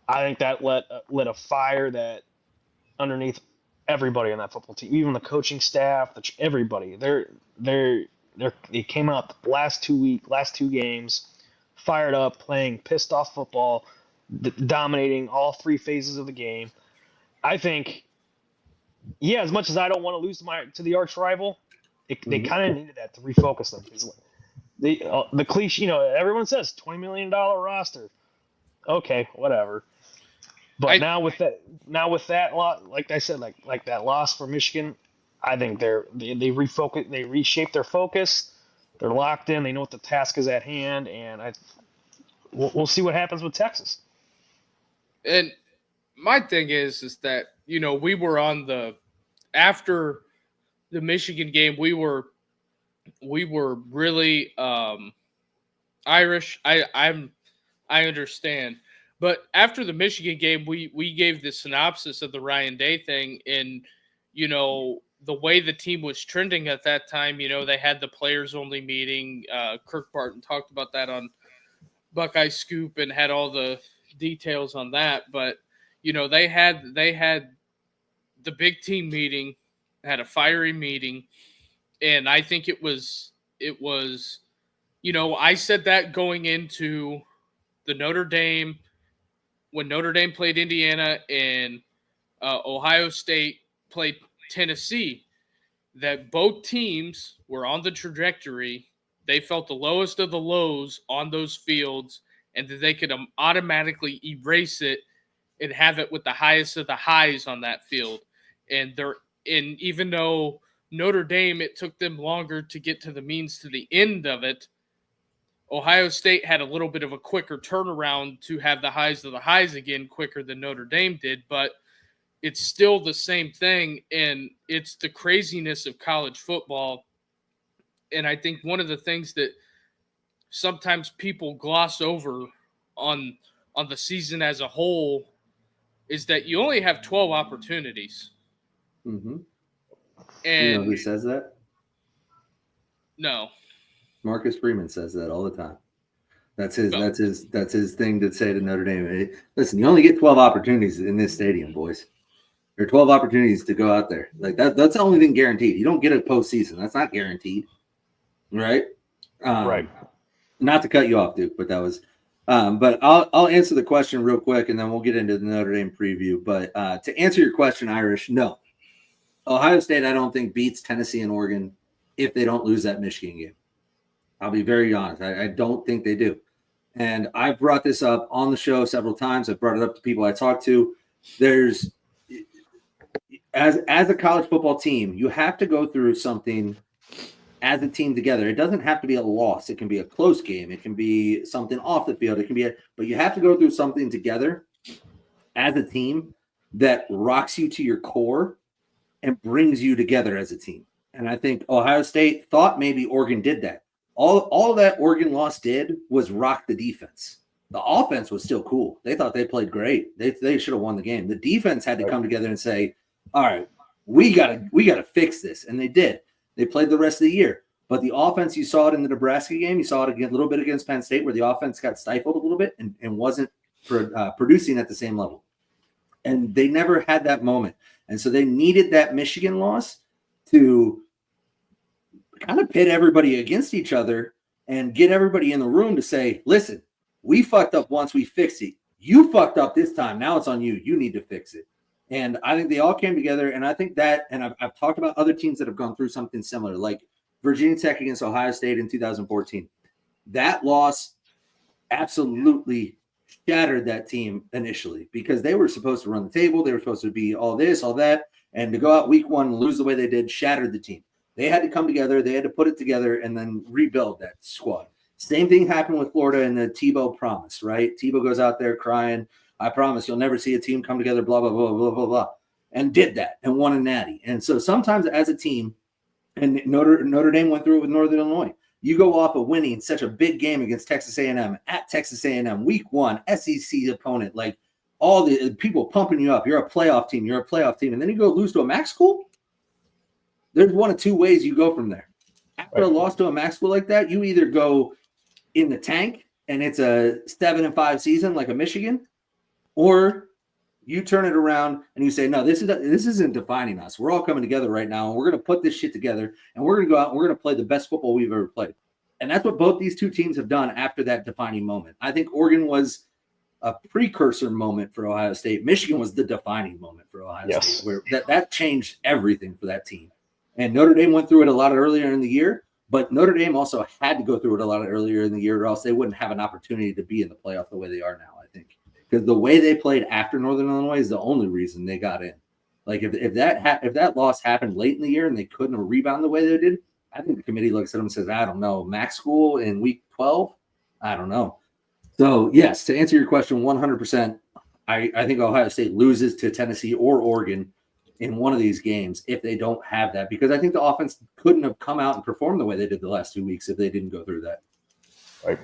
C: I think that lit a fire that underneath everybody on that football team, even the coaching staff, everybody. They came out the last 2 games, fired up, playing pissed off football, dominating all 3 phases of the game. I think, as much as I don't want to lose to the arch rival, they kind of needed that to refocus them. The cliche, everyone says $20 million roster. Okay, whatever. But now with that lot, like I said, like that loss for Michigan, I think they refocus, they reshape their focus. They're locked in. They know what the task is at hand, and we'll see what happens with Texas.
A: And my thing is that we were on after the Michigan game, we were really Irish. I understand. But after the Michigan game, we gave the synopsis of the Ryan Day thing, and the way the team was trending at that time. They had the players only meeting. Kirk Barton talked about that on Buckeye Scoop and had all the details on that. But they had the big team meeting, had a fiery meeting, and I think it was I said that going into the Notre Dame. When Notre Dame played Indiana and Ohio State played Tennessee, that both teams were on the trajectory. They felt the lowest of the lows on those fields, and that they could automatically erase it and have it with the highest of the highs on that field. And even though Notre Dame, it took them longer to get to the means to the end of it. Ohio State had a little bit of a quicker turnaround to have the highs of the highs again quicker than Notre Dame did, but it's still the same thing, and it's the craziness of college football. And I think one of the things that sometimes people gloss over on the season as a whole is that you only have 12 opportunities.
B: Mm-hmm.
A: And
B: you know who says that?
A: No.
B: Marcus Freeman says that all the time. That's his thing to say to Notre Dame. Hey, listen, you only get 12 opportunities in this stadium, boys. There are 12 opportunities to go out there. Like that's the only thing guaranteed. You don't get a postseason. That's not guaranteed. Right?
C: Right.
B: Not to cut you off, Duke, but that was but I'll answer the question real quick and then we'll get into the Notre Dame preview. But to answer your question, Irish, no. Ohio State, I don't think beats Tennessee and Oregon if they don't lose that Michigan game. I'll be very honest. I don't think they do. And I've brought this up on the show several times. I've brought it up to people I talk to. There's as a college football team, you have to go through something as a team together. It doesn't have to be a loss. It can be a close game. It can be something off the field. It can be but you have to go through something together as a team that rocks you to your core and brings you together as a team. And I think Ohio State thought maybe Oregon did that. All that Oregon loss did was rock the defense. The offense was still cool. They thought they played great. They should have won the game. The defense had to come together and say, all right, we gotta fix this. And they did. They played the rest of the year. But the offense, you saw it in the Nebraska game. You saw it again a little bit against Penn State where the offense got stifled a little bit and wasn't producing at the same level. And they never had that moment. And so they needed that Michigan loss to kind of pit everybody against each other and get everybody in the room to say, listen, we fucked up once, we fixed it. You fucked up this time. Now it's on you. You need to fix it. And I think they all came together. And I think that, and I've talked about other teams that have gone through something similar, like Virginia Tech against Ohio State in 2014. That loss absolutely shattered that team initially because they were supposed to run the table. They were supposed to be all this, all that. And to go out week one and lose the way they did shattered the team. They had to come together. They had to put it together and then rebuild that squad. Same thing happened with Florida in the Tebow promise, right? Tebow goes out there crying, I promise you'll never see a team come together, blah, blah, blah, blah, blah, blah, and did that and won a natty. And so sometimes as a team, and Notre Dame went through it with Northern Illinois, you go off of winning such a big game against Texas A&M, at Texas A&M, week one, SEC opponent, like all the people pumping you up. You're a playoff team. And then you go lose to a MAC school? There's one of two ways you go from there. After a loss to a MAC school like that, you either go in the tank and it's a 7-5 season like a Michigan, or you turn it around and you say, no, this isn't defining us. We're all coming together right now, and we're going to put this shit together, and we're going to go out and we're going to play the best football we've ever played. And that's what both these two teams have done after that defining moment. I think Oregon was a precursor moment for Ohio State. Michigan was the defining moment for Ohio State, where that changed everything for that team. And Notre Dame went through it a lot earlier in the year, but Notre Dame also had to go through it a lot earlier in the year, or else they wouldn't have an opportunity to be in the playoff the way they are now, I think. Because the way they played after Northern Illinois is the only reason they got in. Like if that loss happened late in the year and they couldn't rebound the way they did, I think the committee looks at them and says, I don't know, MAC school in week 12? I don't know. So, yes, to answer your question 100%, I think Ohio State loses to Tennessee or Oregon in one of these games if they don't have that, because I think the offense couldn't have come out and performed the way they did the last 2 weeks if they didn't go through that.
C: Right.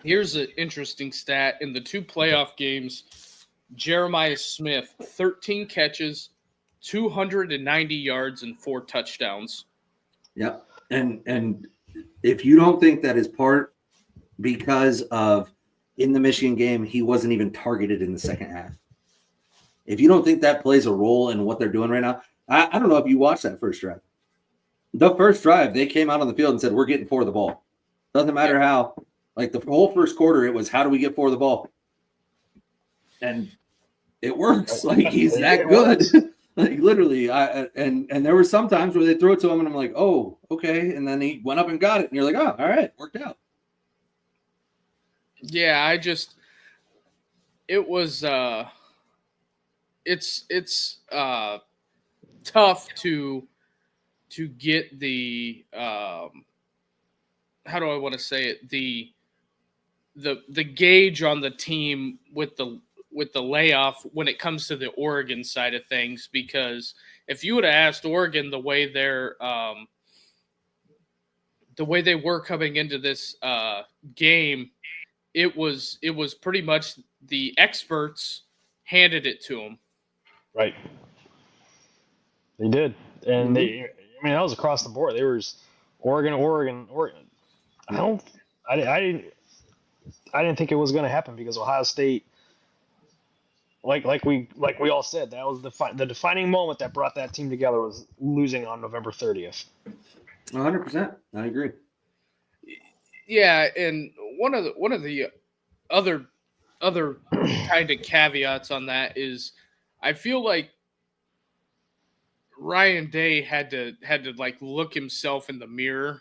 A: Here's an interesting stat. In the two playoff games, Jeremiah Smith, 13 catches, 290 yards, and 4 touchdowns.
B: Yeah. And if you don't think that is part because of in the Michigan game, he wasn't even targeted in the second half. If you don't think that plays a role in what they're doing right now, I don't know if you watched that first drive. The first drive, they came out on the field and said, we're getting 4 of the ball. Doesn't matter how. Like the whole first quarter, it was, how do we get 4 of the ball? And it works. Like he's that good. Like literally. And there were some times where they throw it to him and I'm like, oh, okay. And then he went up and got it. And you're like, oh, all right, worked out.
A: Yeah, it was it's tough to to get the how do I want to say it, the gauge on the team with the layoff when it comes to the Oregon side of things, because if you would have asked Oregon the way they were coming into this game, it was pretty much the experts handed it to them.
C: Right. They did, and that was across the board. There was Oregon.
B: Yeah.
C: I didn't think it was going to happen because Ohio State, like we all said, that was the defining moment that brought that team together was losing on November 30th.
B: 100%. I agree.
A: Yeah, and one of the other kind of caveats on that is I feel like Ryan Day had to like look himself in the mirror,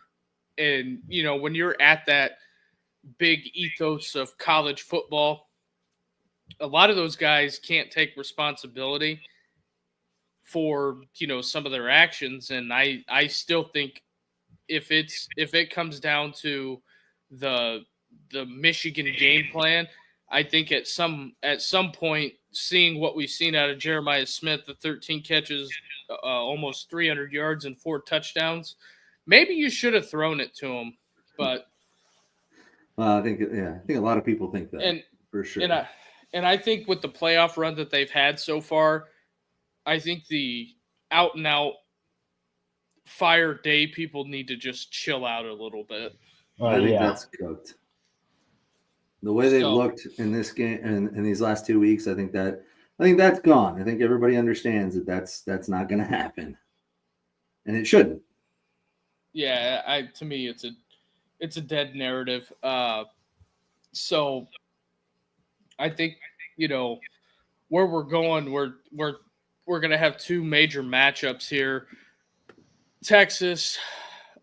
A: and when you're at that big ethos of college football, a lot of those guys can't take responsibility for some of their actions, and I still think if it comes down to the Michigan game plan, I think at some point, seeing what we've seen out of Jeremiah Smith, the 13 catches, almost 300 yards and 4 touchdowns, maybe you should have thrown it to him. But
B: I think a lot of people think that, and for sure.
A: And I think with the playoff run that they've had so far, I think the out and out fire Day people need to just chill out a little bit.
B: I think that's cooked. The way they've looked in this game and in these last 2 weeks, I think that's gone. I think everybody understands that that's not going to happen, and it shouldn't.
A: Yeah, to me, it's a dead narrative. So I think where we're going, we're going to have 2 major matchups here. Texas,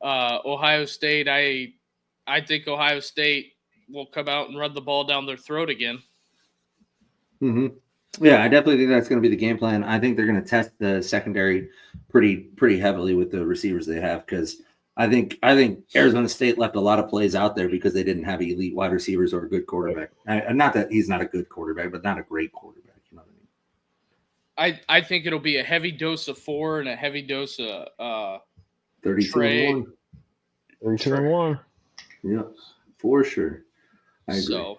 A: Ohio State. I think Ohio State will come out and run the ball down their throat again.
B: Mm-hmm. Yeah, I definitely think that's going to be the game plan. I think they're going to test the secondary pretty heavily with the receivers they have, because I think Arizona State left a lot of plays out there because they didn't have elite wide receivers or a good quarterback. Not that he's not a good quarterback, but not a great quarterback. You know what I mean?
A: I think it'll be a heavy dose of 4 and a heavy dose of
B: 32-1.
C: 32-1.
B: Yeah, for sure. I agree.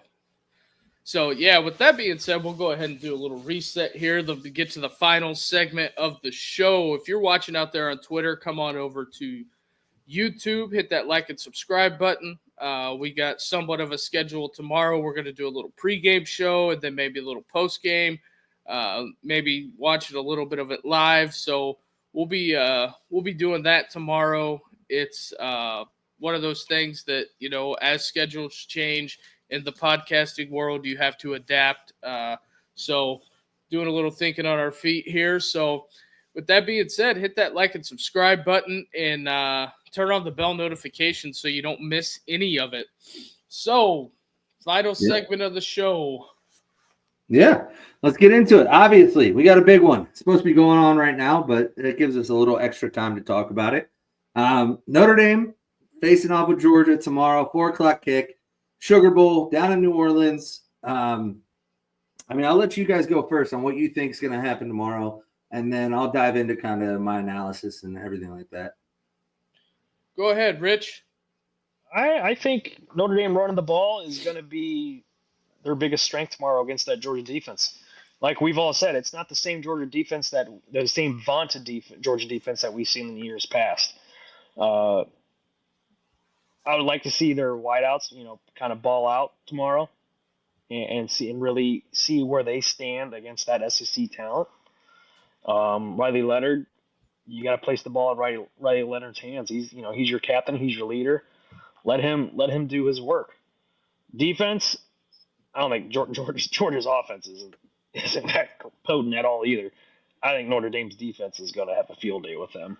A: So yeah, with that being said, we'll go ahead and do a little reset here to get to the final segment of the show. If you're watching out there on Twitter, come on over to YouTube, hit that like and subscribe button. We got somewhat of a schedule tomorrow. We're going to do a little pregame show and then maybe a little postgame. Maybe watch it a little bit of it live. So we'll be doing that tomorrow. It's one of those things that as schedules change in the podcasting world, you have to adapt. So doing a little thinking on our feet here. So with that being said, hit that like and subscribe button and turn on the bell notification so you don't miss any of it. So, final segment of the show.
B: Yeah, let's get into it. Obviously, we got a big one. It's supposed to be going on right now, but it gives us a little extra time to talk about it. Notre Dame facing off with Georgia tomorrow, 4:00 kick, Sugar Bowl down in New Orleans. I'll let you guys go first on what you think is going to happen tomorrow, and then I'll dive into kind of my analysis and everything like that.
A: Go ahead, Rich.
C: I think Notre Dame running the ball is going to be their biggest strength tomorrow against that Georgia defense. Like we've all said, it's not the same Georgia defense the same vaunted Georgia defense that we've seen in the years past. I would like to see their wideouts, kind of ball out tomorrow, and really see where they stand against that SEC talent. Riley Leonard, you got to place the ball in Riley Leonard's hands. He's your captain, he's your leader. Let him do his work. Defense, I don't think Georgia's offense isn't that potent at all either. I think Notre Dame's defense is going to have a field day with them.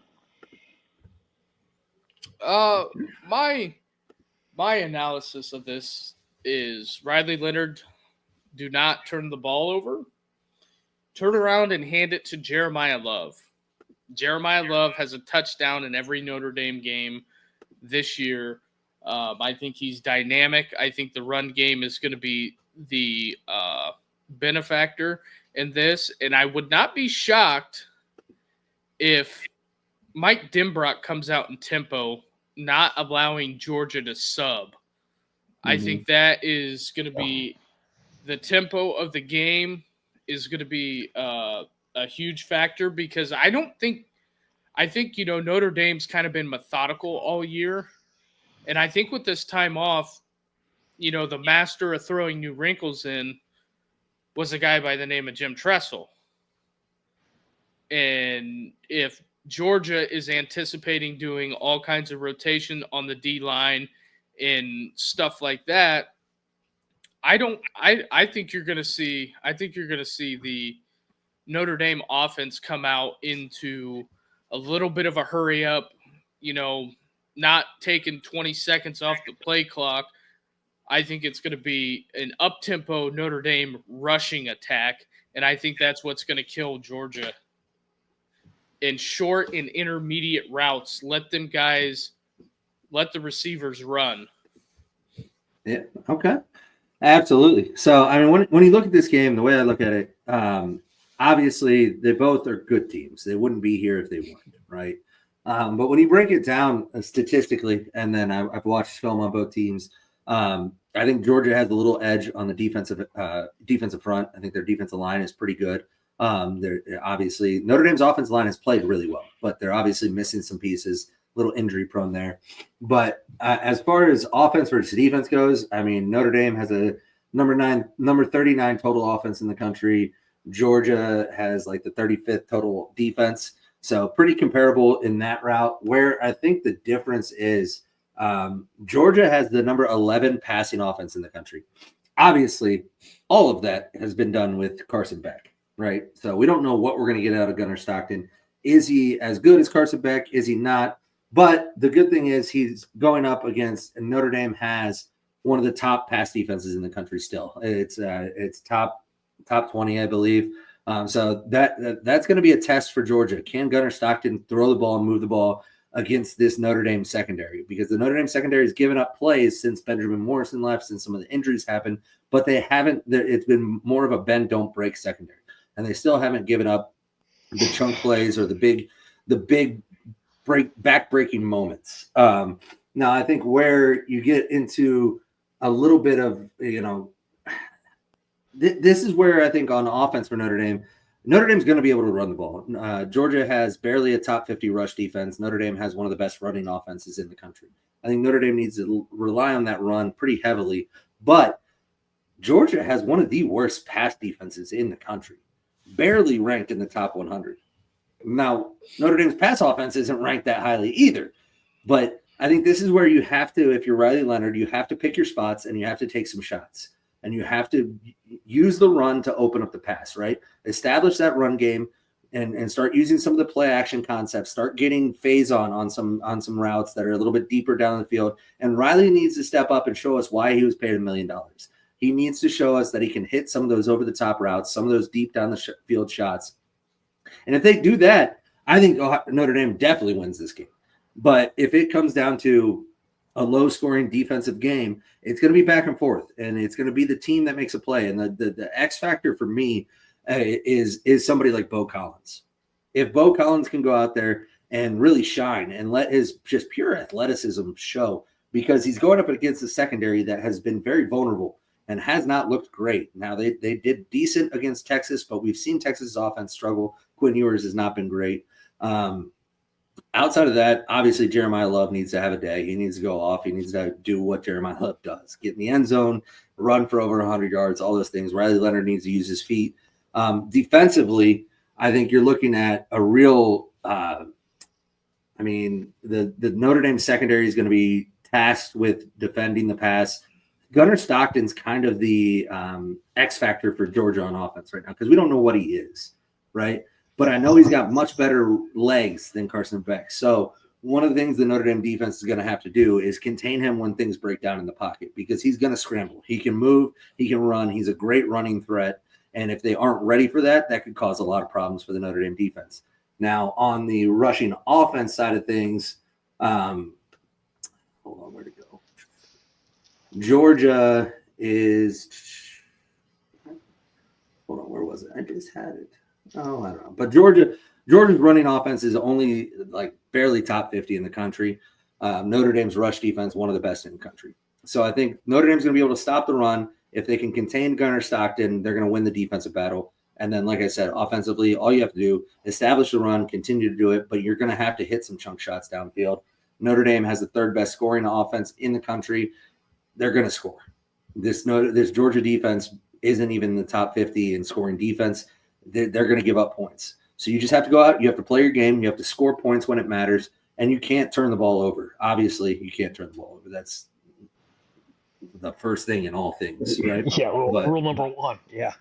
A: My analysis of this is Riley Leonard, do not turn the ball over. Turn around and hand it to Jeremiah Love. Jeremiah Love has a touchdown in every Notre Dame game this year. I think he's dynamic. I think the run game is going to be the benefactor in this. And I would not be shocked if Mike Dimbrock comes out in tempo, not allowing Georgia to sub. I think that is going to be the tempo of the game is going to be a huge factor, because I think, Notre Dame's kind of been methodical all year. And I think with this time off, the master of throwing new wrinkles in was a guy by the name of Jim Tressel. And if Georgia is anticipating doing all kinds of rotation on the D line and stuff like that, I think you're going to see the Notre Dame offense come out into a little bit of a hurry up, not taking 20 seconds off the play clock. I think it's going to be an up-tempo Notre Dame rushing attack, and I think that's what's going to kill Georgia. In short and intermediate routes, let the receivers run.
B: Yeah, okay. Absolutely. So, I mean, when you look at this game, the way I look at it, obviously they both are good teams. They wouldn't be here if they weren't, right? But when you break it down statistically, and then I've watched film on both teams, I think Georgia has a little edge on the defensive front. I think their defensive line is pretty good. They're obviously Notre Dame's offensive line has played really well, but they're obviously missing some pieces, a little injury prone there. But as far as offense versus defense goes, I mean, Notre Dame has a number 39 total offense in the country. Georgia has like the 35th total defense. So pretty comparable in that route. Where I think the difference is Georgia has the number 11 passing offense in the country. Obviously, all of that has been done with Carson Beck, right? So we don't know what we're going to get out of Gunnar Stockton. Is he as good as Carson Beck? Is he not? But the good thing is he's going up against, and Notre Dame has one of the top pass defenses in the country still. It's top 20, I believe. So that's going to be a test for Georgia. Can Gunnar Stockton throw the ball and move the ball against this Notre Dame secondary? Because the Notre Dame secondary has given up plays since Benjamin Morrison left, since some of the injuries happened, but they haven't. It's been more of a bend, don't break secondary, and they still haven't given up the chunk plays or the big back-breaking moments. Now, I think where you get into a little bit of, this is where I think on offense for Notre Dame's going to be able to run the ball. Georgia has barely a top 50 rush defense. Notre Dame has one of the best running offenses in the country. I think Notre Dame needs to rely on that run pretty heavily, but Georgia has one of the worst pass defenses in the country, barely ranked in the top 100. Now, Notre Dame's pass offense isn't ranked that highly either, but I think this is where you have to, if you're Riley Leonard, you have to pick your spots and you have to take some shots. And you have to use the run to open up the pass, right? Establish that run game and start using some of the play action concepts. Start getting phase on some routes that are a little bit deeper down the field. And Riley needs to step up and show us why he was paid $1 million. He needs to show us that he can hit some of those over-the-top routes, some of those deep down the field shots. And if they do that, I think Notre Dame definitely wins this game. But if it comes down to a low-scoring defensive game, it's going to be back and forth, and it's going to be the team that makes a play. And the X factor for me is somebody like Bo Collins. If Bo Collins can go out there and really shine and let his just pure athleticism show, because he's going up against a secondary that has been very vulnerable and has not looked great. Now, they did decent against Texas, but we've seen Texas' offense struggle. Quinn Ewers has not been great. Outside of that, obviously Jeremiah Love needs to have a day. He needs to go off. He needs to do what Jeremiah Love does. Get in the end zone, run for over 100 yards, all those things. Riley Leonard needs to use his feet. Defensively, I think you're looking at a real the Notre Dame secondary is going to be tasked with defending the pass. Gunnar Stockton's kind of the X factor for Georgia on offense right now because we don't know what he is, right? But I know he's got much better legs than Carson Beck. So one of the things the Notre Dame defense is going to have to do is contain him when things break down in the pocket because he's going to scramble. He can move. He can run. He's a great running threat. And if they aren't ready for that, that could cause a lot of problems for the Notre Dame defense. Now, on the rushing offense side of things, hold on, where'd it go? Georgia is – hold on, where was it? I just had it. Oh, I don't know. But Georgia's running offense is only like barely top 50 in the country. Notre Dame's rush defense, one of the best in the country. So I think Notre Dame's going to be able to stop the run. If they can contain Gunnar Stockton, they're going to win the defensive battle. And then, like I said, offensively, all you have to do, establish the run, continue to do it, but you're going to have to hit some chunk shots downfield. Notre Dame has the third best scoring offense in the country. They're going to score. This Georgia defense isn't even in the top 50 in scoring defense. They're going to give up points. So you just have to go out. You have to play your game. You have to score points when it matters. And you can't turn the ball over. Obviously, you can't turn the ball over. That's the first thing in all things, right?
C: Yeah, rule number one. Yeah.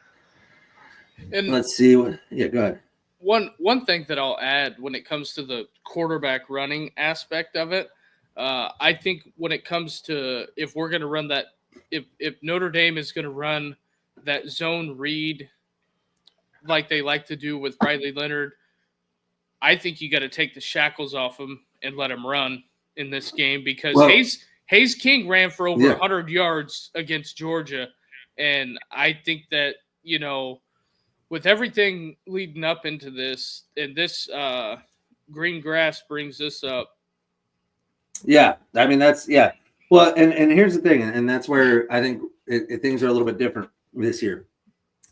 B: And let's see. Go ahead.
A: One thing that I'll add when it comes to the quarterback running aspect of it, I think when it comes to if we're going to run that, if Notre Dame is going to run that zone read like they like to do with Riley Leonard, I think you got to take the shackles off him and let him run in this game because Hayes King ran for over 100 yards against Georgia, and I think that, you know, with everything leading up into this, and this green grass brings this up.
B: Yeah, I mean, Well, and here's the thing, and that's where I think things are a little bit different this year.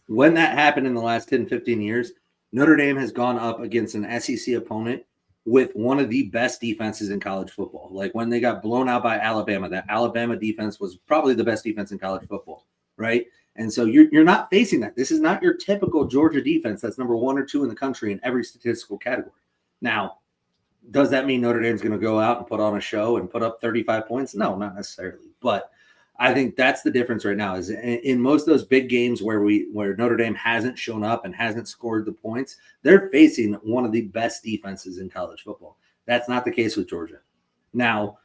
B: When that happened in the last 10, 15 years, Notre Dame has gone up against an SEC opponent with one of the best defenses in college football. Like when they got blown out by Alabama, that Alabama defense was probably the best defense in college football, right? And so you're not facing that. This is not your typical Georgia defense that's number 1 or 2 in the country in every statistical category. Now, does that mean Notre Dame's going to go out and put on a show and put up 35 points? No, not necessarily. But I think that's the difference right now is in most of those big games where Notre Dame hasn't shown up and hasn't scored the points, they're facing one of the best defenses in college football. That's not the case with Georgia. Now,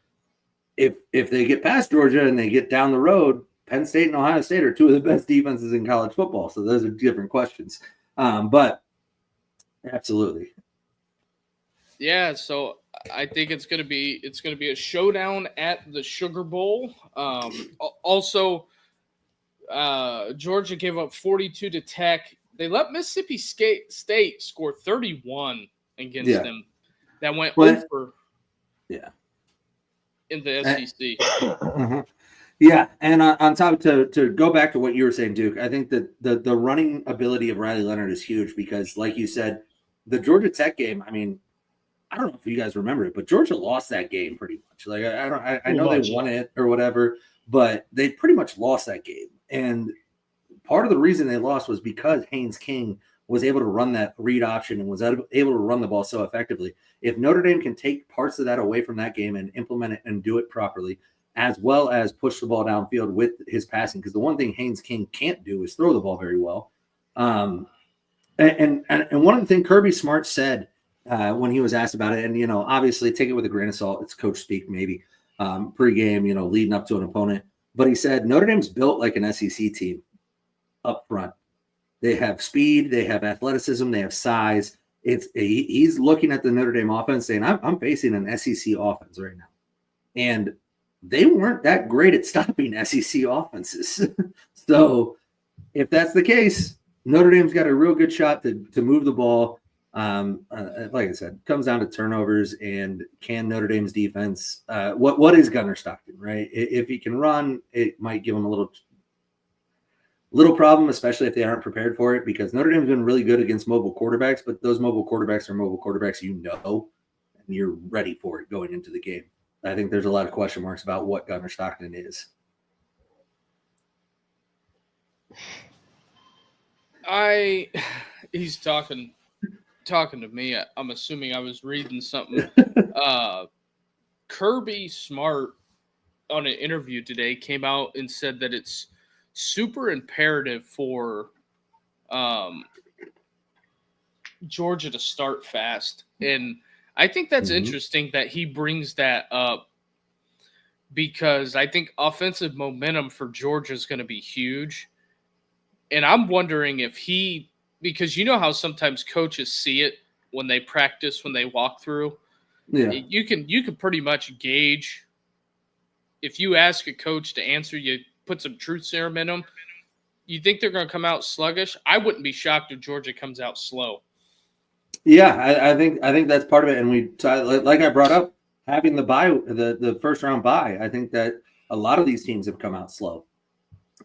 B: if they get past Georgia and they get down the road, Penn State and Ohio State are 2 of the best defenses in college football. So those are different questions. But absolutely.
A: Yeah, so I think it's gonna be a showdown at the Sugar Bowl. Also, Georgia gave up 42 to Tech. They let Mississippi State score 31 against them. That went over. Yeah. In the SEC.
B: Mm-hmm. Yeah, and on top to go back to what you were saying, Duke, I think that the running ability of Riley Leonard is huge because, like you said, the Georgia Tech game. I mean, I don't know if you guys remember it, but Georgia lost that game pretty much. Like I know they won it or whatever, but they pretty much lost that game. And part of the reason they lost was because Haynes King was able to run that read option and was able to run the ball so effectively. If Notre Dame can take parts of that away from that game and implement it and do it properly, as well as push the ball downfield with his passing, because the one thing Haynes King can't do is throw the ball very well. And one of the things Kirby Smart said when he was asked about it, and, you know, obviously take it with a grain of salt. It's coach speak maybe pregame, you know, leading up to an opponent. But he said Notre Dame's built like an SEC team up front. They have speed, they have athleticism, they have size. He's looking at the Notre Dame offense saying, I'm facing an SEC offense right now. And they weren't that great at stopping SEC offenses. So if that's the case, Notre Dame's got a real good shot to move the ball. Like I said, comes down to turnovers and can Notre Dame's defense. What is Gunnar Stockton, right? If he can run, it might give him a little problem, especially if they aren't prepared for it, because Notre Dame's been really good against mobile quarterbacks, but those mobile quarterbacks are mobile quarterbacks, you know, and you're ready for it going into the game. I think there's a lot of question marks about what Gunnar Stockton is.
A: He's talking to me. I'm assuming I was reading something. Kirby Smart on an interview today came out and said that it's super imperative for Georgia to start fast. And I think that's interesting that he brings that up because I think offensive momentum for Georgia is going to be huge. And I'm wondering if because you know how sometimes coaches see it when they practice, when they walk through.
B: Yeah.
A: You can pretty much gauge. If you ask a coach to answer, you put some truth serum in them. You think they're going to come out sluggish? I wouldn't be shocked if Georgia comes out slow.
B: Yeah, I think that's part of it. And like I brought up, having the first round bye, I think that a lot of these teams have come out slow.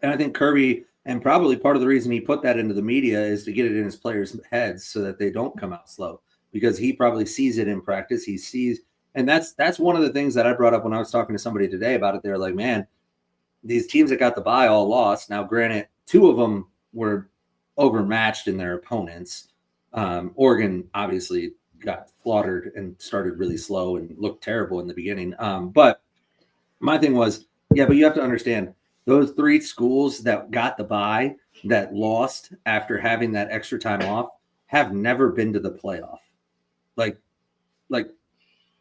B: And I think Kirby, and probably part of the reason he put that into the media is to get it in his players' heads so that they don't come out slow, because he probably sees it in practice. He sees, and that's one of the things that I brought up when I was talking to somebody today about it. They're like, man, these teams that got the bye all lost. Now, granted, 2 of them were overmatched in their opponents. Oregon obviously got slaughtered and started really slow and looked terrible in the beginning. But my thing was, yeah, but you have to understand those 3 schools that got the bye that lost after having that extra time off have never been to the playoff. Like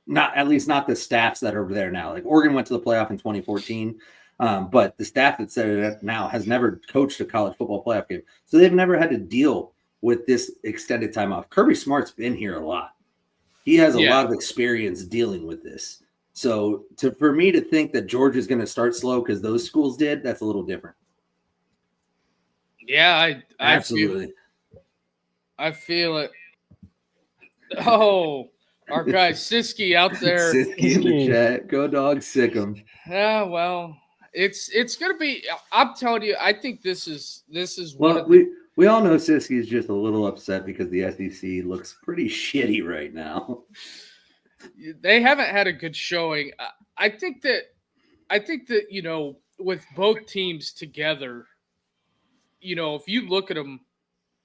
B: not, at least not the staffs that are there now. Like Oregon went to the playoff in 2014. But the staff that's there now has never coached a college football playoff game. So they've never had to deal with this extended time off. Kirby Smart's been here a lot. He has a lot of experience dealing with this. So for me to think that Georgia's going to start slow because those schools did, that's a little different.
A: Yeah,
B: absolutely.
A: I feel it. Oh, our guy Siski out there.
B: Siski in the chat. Go dog, sick 'em.
A: Yeah, well, it's going to be. I'm telling you, I think this is
B: well. We all know Siski is just a little upset because the SEC looks pretty shitty right now.
A: They haven't had a good showing. I think that with both teams together, if you look at them,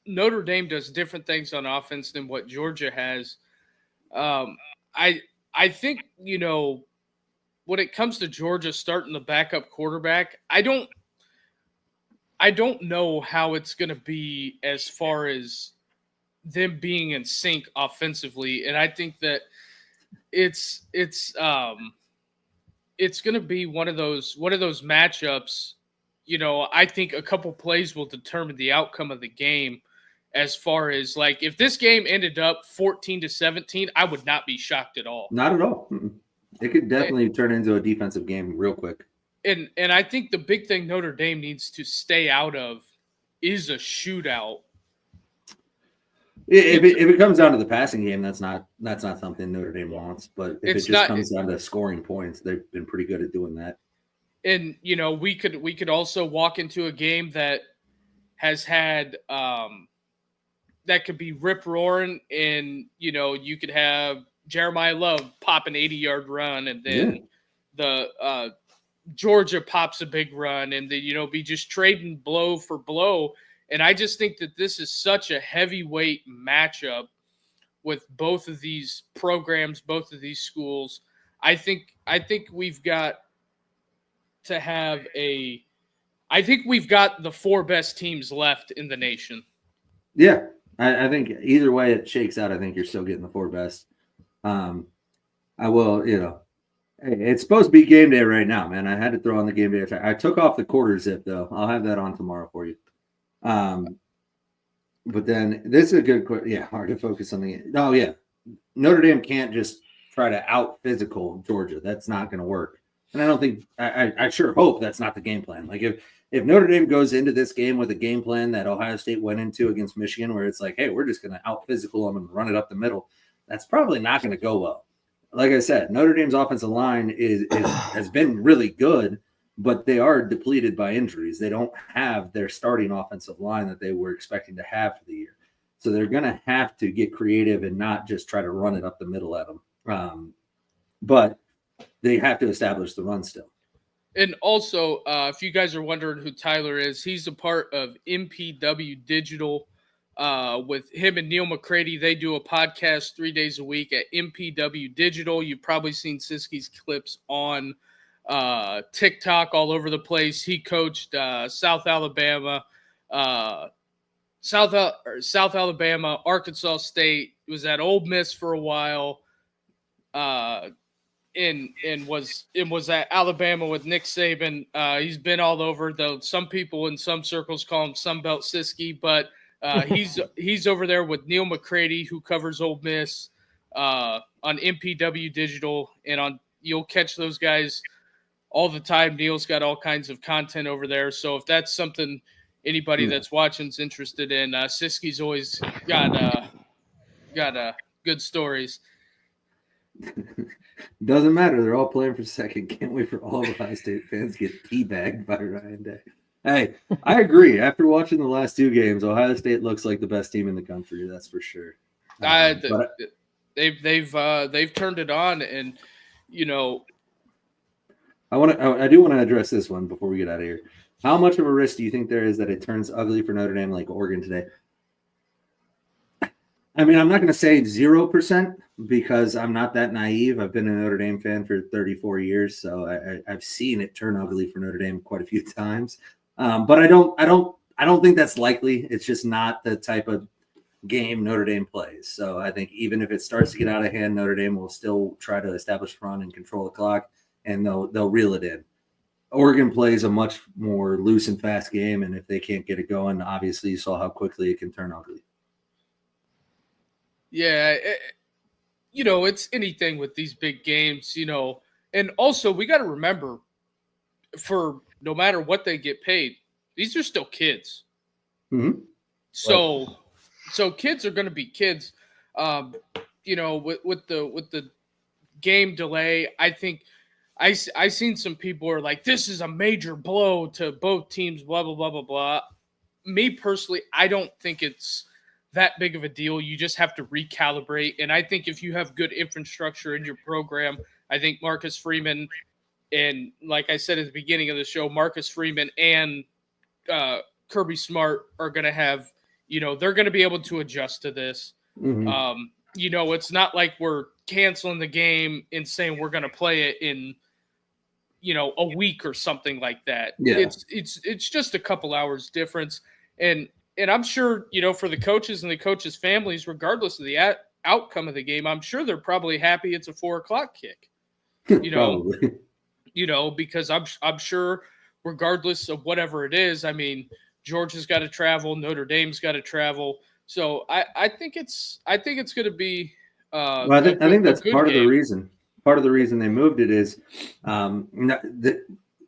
A: Notre Dame does different things on offense than what Georgia has. I think when it comes to Georgia starting the backup quarterback, I don't know how it's going to be as far as them being in sync offensively, and I think that it's going to be one of those matchups. I think a couple plays will determine the outcome of the game. As far as like, if this game ended up 14-17, I would not be shocked at all.
B: Not at all. It could definitely turn into a defensive game real quick.
A: And I think the big thing Notre Dame needs to stay out of is a shootout.
B: If it comes down to the passing game, that's not something Notre Dame wants. But if it just comes down to scoring points, they've been pretty good at doing that.
A: And we could also walk into a game that has had that could be rip roaring, and you could have Jeremiah Love pop an 80-yard run, and then the Georgia pops a big run, and then be just trading blow for blow. And I just think that this is such a heavyweight matchup with both of these programs, both of these schools. I think we've got to have I think we've got the 4 best teams left in the nation.
B: Yeah, I think either way it shakes out, I think you're still getting the 4 best. I will, hey, it's supposed to be game day right now, man. I had to throw on the game day. I took off the quarter zip, though. I'll have that on tomorrow for you. But then this is a good question. Yeah, hard to focus on the – oh, yeah. Notre Dame can't just try to out-physical Georgia. That's not going to work. And I don't think – I sure hope that's not the game plan. Like, if Notre Dame goes into this game with a game plan that Ohio State went into against Michigan, where it's like, hey, we're just going to out-physical them and run it up the middle, that's probably not going to go well. Like I said, Notre Dame's offensive line has been really good, but they are depleted by injuries. They don't have their starting offensive line that they were expecting to have for the year. So they're going to have to get creative and not just try to run it up the middle at them. But they have to establish the run still.
A: And also, if you guys are wondering who Tyler is, he's a part of MPW Digital. With him and Neil McCready, they do a podcast 3 days a week at MPW Digital. You've probably seen Siski's clips on TikTok all over the place. He coached South Alabama, Arkansas State. He was at Ole Miss for a while, and was at Alabama with Nick Saban. He's been all over, though some people in some circles call him Sunbelt Siski, but He's over there with Neil McCready, who covers Ole Miss on MPW Digital, and you'll catch those guys all the time. Neil's got all kinds of content over there. So if that's something anybody that's watching's interested in, Siski's always got good stories.
B: Doesn't matter. They're all playing for second. Can't wait for all Ohio State fans to get teabagged by Ryan Day. Hey, I agree. After watching the last 2 games, Ohio State looks like the best team in the country. That's for sure.
A: They've turned it on, and
B: I do want to address this one before we get out of here. How much of a risk do you think there is that it turns ugly for Notre Dame like Oregon today? I mean, I'm not going to say 0% because I'm not that naive. I've been a Notre Dame fan for 34 years, so I've seen it turn ugly for Notre Dame quite a few times. But I don't think that's likely. It's just not the type of game Notre Dame plays. So I think even if it starts to get out of hand, Notre Dame will still try to establish run and control the clock, and they'll reel it in. Oregon plays a much more loose and fast game, and if they can't get it going, obviously you saw how quickly it can turn ugly.
A: Yeah, it's anything with these big games, and also we got to remember, for no matter what they get paid, these are still kids.
B: Mm-hmm.
A: So kids are going to be kids. With the game delay, I think I seen some people are like, this is a major blow to both teams, blah, blah, blah, blah, blah. Me personally, I don't think it's that big of a deal. You just have to recalibrate. And I think if you have good infrastructure in your program, I think Marcus Freeman, and like I said at the beginning of the show, Marcus Freeman and Kirby Smart are going to have, they're going to be able to adjust to this.
B: Mm-hmm.
A: It's not like we're canceling the game and saying we're going to play it in, a week or something like that.
B: Yeah.
A: It's just a couple hours difference. And I'm sure, for the coaches and the coaches' families, regardless of the outcome of the game, I'm sure they're probably happy it's a 4:00 kick.
B: Probably.
A: Because I'm sure, regardless of whatever it is, I mean, Georgia's got to travel, Notre Dame's got to travel. So I think it's going to be.
B: I think that's part of the reason. Part of the reason they moved it is, and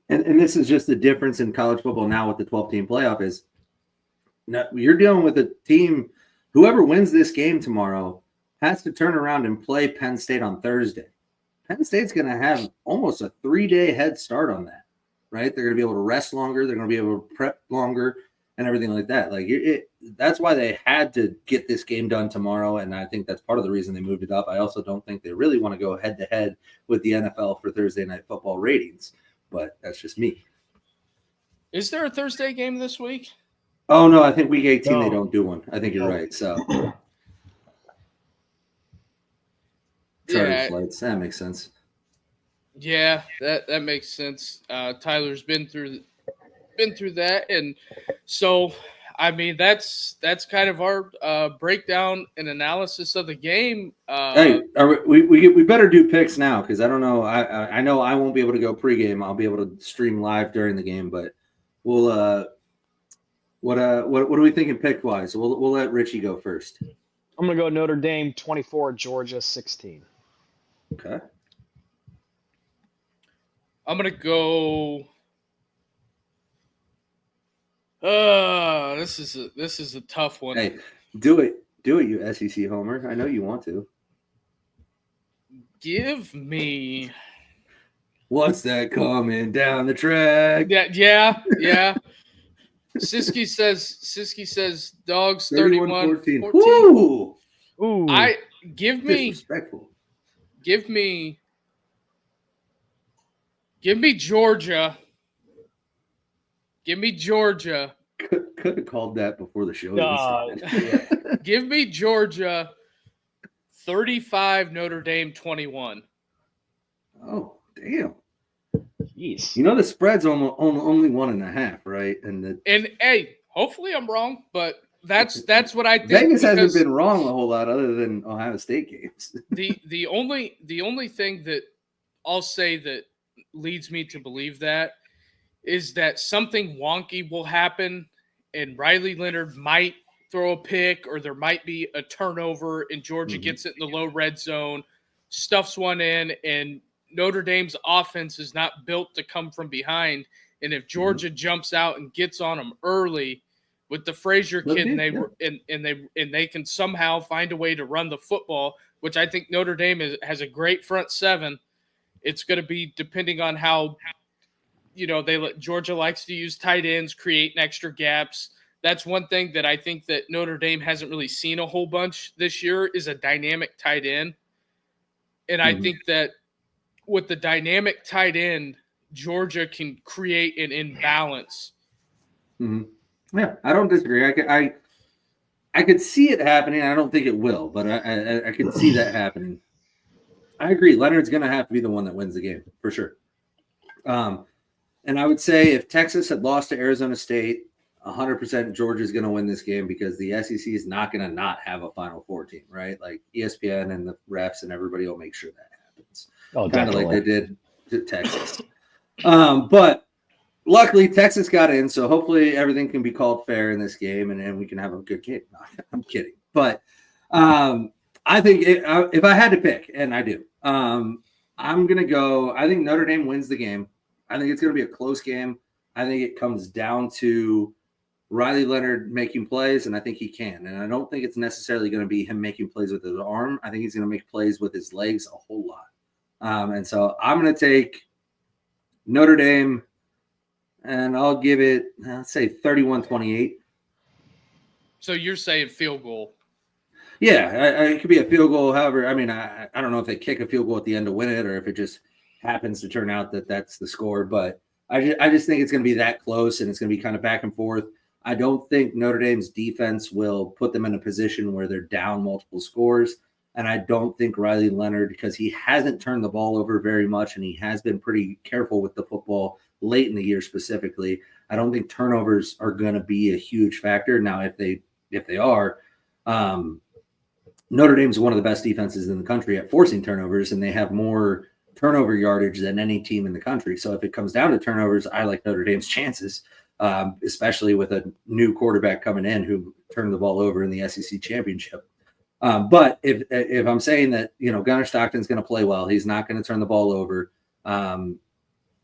B: this is just the difference in college football now with the 12-team playoff is. Now, you're dealing with a team, whoever wins this game tomorrow has to turn around and play Penn State on Thursday. Penn State's going to have almost a 3-day head start on that, right? They're going to be able to rest longer. They're going to be able to prep longer and everything like that. That's why they had to get this game done tomorrow, and I think that's part of the reason they moved it up. I also don't think they really want to go head-to-head with the NFL for Thursday Night Football ratings, but that's just me.
A: Is there a Thursday game this week?
B: Oh, no, I think week 18 they don't do one. I think you're right. So, charter flights. That makes sense.
A: Yeah, that makes sense. Tyler's been through that, and so I mean that's kind of our breakdown and analysis of the game.
B: Hey, we better do picks now because I don't know. I know I won't be able to go pregame. I'll be able to stream live during the game, but we'll. What are we thinking pick wise? We'll let Richie go first.
C: I'm gonna go Notre Dame 24, Georgia 16.
B: Okay.
A: I'm gonna go. This is a tough one.
B: Hey, do it, you SEC homer. I know you want to.
A: Give me.
B: What's that coming down the track?
A: Yeah. Siski says dogs 31-14.
B: Woo!
C: Ooh.
A: Give me Georgia. Give me Georgia.
B: Could have called that before the show.
A: Give me Georgia 35, Notre Dame 21.
B: Oh, damn.
C: Jeez.
B: The spread's only 1.5, right? And
A: hey, hopefully I'm wrong, but that's what I think.
B: Vegas hasn't been wrong a whole lot other than Ohio State games.
A: the only thing that I'll say that leads me to believe that is that something wonky will happen and Riley Leonard might throw a pick or there might be a turnover and Georgia gets it in the low red zone, stuffs one in, and Notre Dame's offense is not built to come from behind. And if Georgia jumps out and gets on them early with the Frazier kid, and they can somehow find a way to run the football, which I think Notre Dame has a great front seven. It's going to be depending on how, Georgia likes to use tight ends, create extra gaps. That's one thing that I think that Notre Dame hasn't really seen a whole bunch this year is a dynamic tight end. And I think that with the dynamic tight end, Georgia can create an imbalance.
B: Yeah, I don't disagree. I could see it happening. I don't think it will, but I could see that happening. I agree. Leonard's going to have to be the one that wins the game for sure. And I would say if Texas had lost to Arizona State, 100% Georgia's going to win this game because the SEC is not going to not have a Final Four team, right? Like ESPN and the refs and everybody will make sure that happens. Kind of like they did to Texas. But luckily, Texas got in, so hopefully everything can be called fair in this game, and we can have a good game. No, I'm kidding. But I think if I had to pick, and I do, I'm going to go – I think Notre Dame wins the game. I think it's going to be a close game. I think it comes down to Riley Leonard making plays, and I think he can. And I don't think it's necessarily going to be him making plays with his arm. I think he's going to make plays with his legs a whole lot. And so I'm going to take Notre Dame, and I'll give it, let's say 31-28.
A: So you're saying field goal?
B: Yeah, it could be a field goal. However, I mean, I don't know if they kick a field goal at the end to win it or if it just happens to turn out that that's the score. But I just think it's going to be that close, and it's going to be kind of back and forth. I don't think Notre Dame's defense will put them in a position where they're down multiple scores. And I don't think Riley Leonard, because he hasn't turned the ball over very much and he has been pretty careful with the football late in the year specifically, I don't think turnovers are going to be a huge factor. Now, if they are, Notre Dame's one of the best defenses in the country at forcing turnovers, and they have more turnover yardage than any team in the country. So if it comes down to turnovers, I like Notre Dame's chances, especially with a new quarterback coming in who turned the ball over in the SEC championship. But if I'm saying that, Gunnar Stockton's going to play well, he's not going to turn the ball over,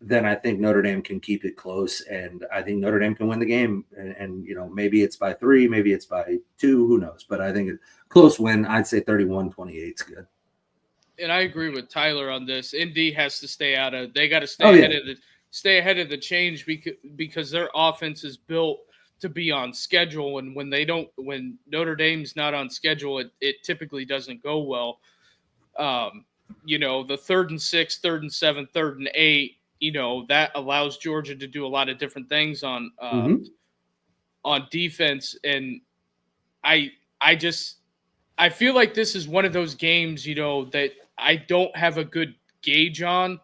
B: then I think Notre Dame can keep it close, and I think Notre Dame can win the game. And maybe it's by 3, maybe it's by 2, who knows? But I think a close win. I'd say 31-28 is good.
A: And I agree with Tyler on this. Indy has to stay out of. They got to stay ahead of the change because their offense is built to be on schedule, and when Notre Dame's not on schedule, it typically doesn't go well. The 3rd and 6, 3rd and 7, 3rd and 8, that allows Georgia to do a lot of different things on defense. And I feel like this is one of those games, that I don't have a good gauge on,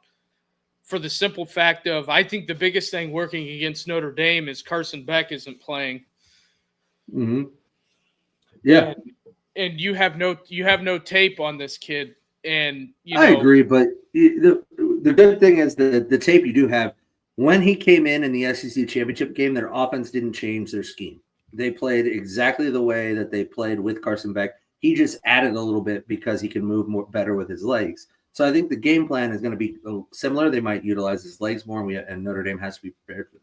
A: for the simple fact of I think the biggest thing working against Notre Dame is Carson Beck isn't playing.
B: Yeah.
A: And you have no tape on this kid. And
B: I agree, but the good thing is the tape you do have, when he came in the SEC championship game, their offense didn't change their scheme. They played exactly the way that they played with Carson Beck. He just added a little bit because he can move better with his legs. So I think the game plan is going to be similar. They might utilize his legs more, and Notre Dame has to be prepared for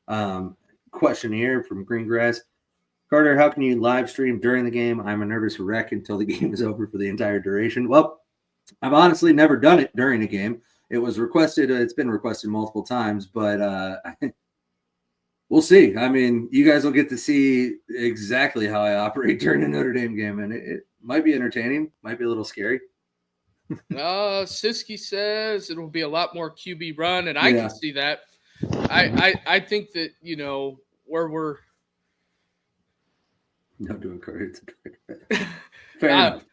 B: that. Question here from Greengrass. Carter, how can you live stream during the game? I'm a nervous wreck until the game is over for the entire duration. Well, I've honestly never done it during a game. It was requested. It's been requested multiple times, but we'll see. I mean, you guys will get to see exactly how I operate during a Notre Dame game, and it might be entertaining, might be a little scary.
A: Siski says it'll be a lot more QB run, and I can see that. I think that where we're
B: not doing cards.
A: Fair enough.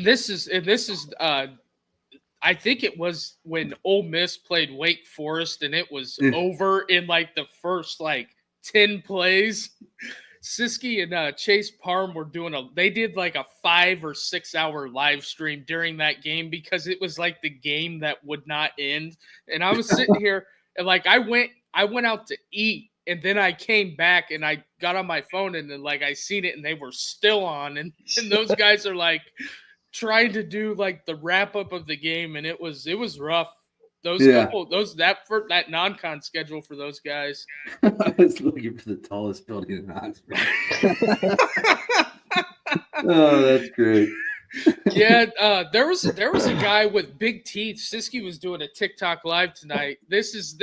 A: This is I think it was when Ole Miss played Wake Forest, and it was over in like the first 10 plays. Siski and Chase Parham were they did like a 5 or 6 hour live stream during that game because it was like the game that would not end. And I was sitting here and I went out to eat And then I came back and I got on my phone and then like I seen it and they were still on. And those guys are like trying to do like the wrap up of the game. And it was rough. That non-con schedule for those guys.
B: I was looking for the tallest building in Oxford. Oh, that's great.
A: Yeah, there was a guy with big teeth. Siski was doing a TikTok live tonight. This is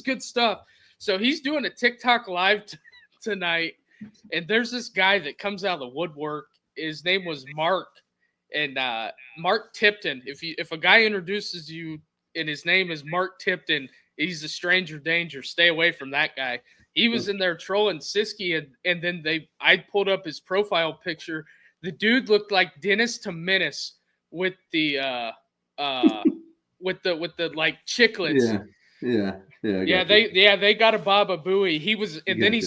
A: good stuff. So he's doing a TikTok live tonight, and there's this guy that comes out of the woodwork. His name was Mark, and Mark Tipton. If a guy introduces you and his name is Mark Tipton, he's a stranger danger. Stay away from that guy. He was in there trolling Siski, and then I pulled up his profile picture. The dude looked like Dennis to Menace with the like chiclets.
B: Yeah.
A: They got a Baba Booey. He was, and then he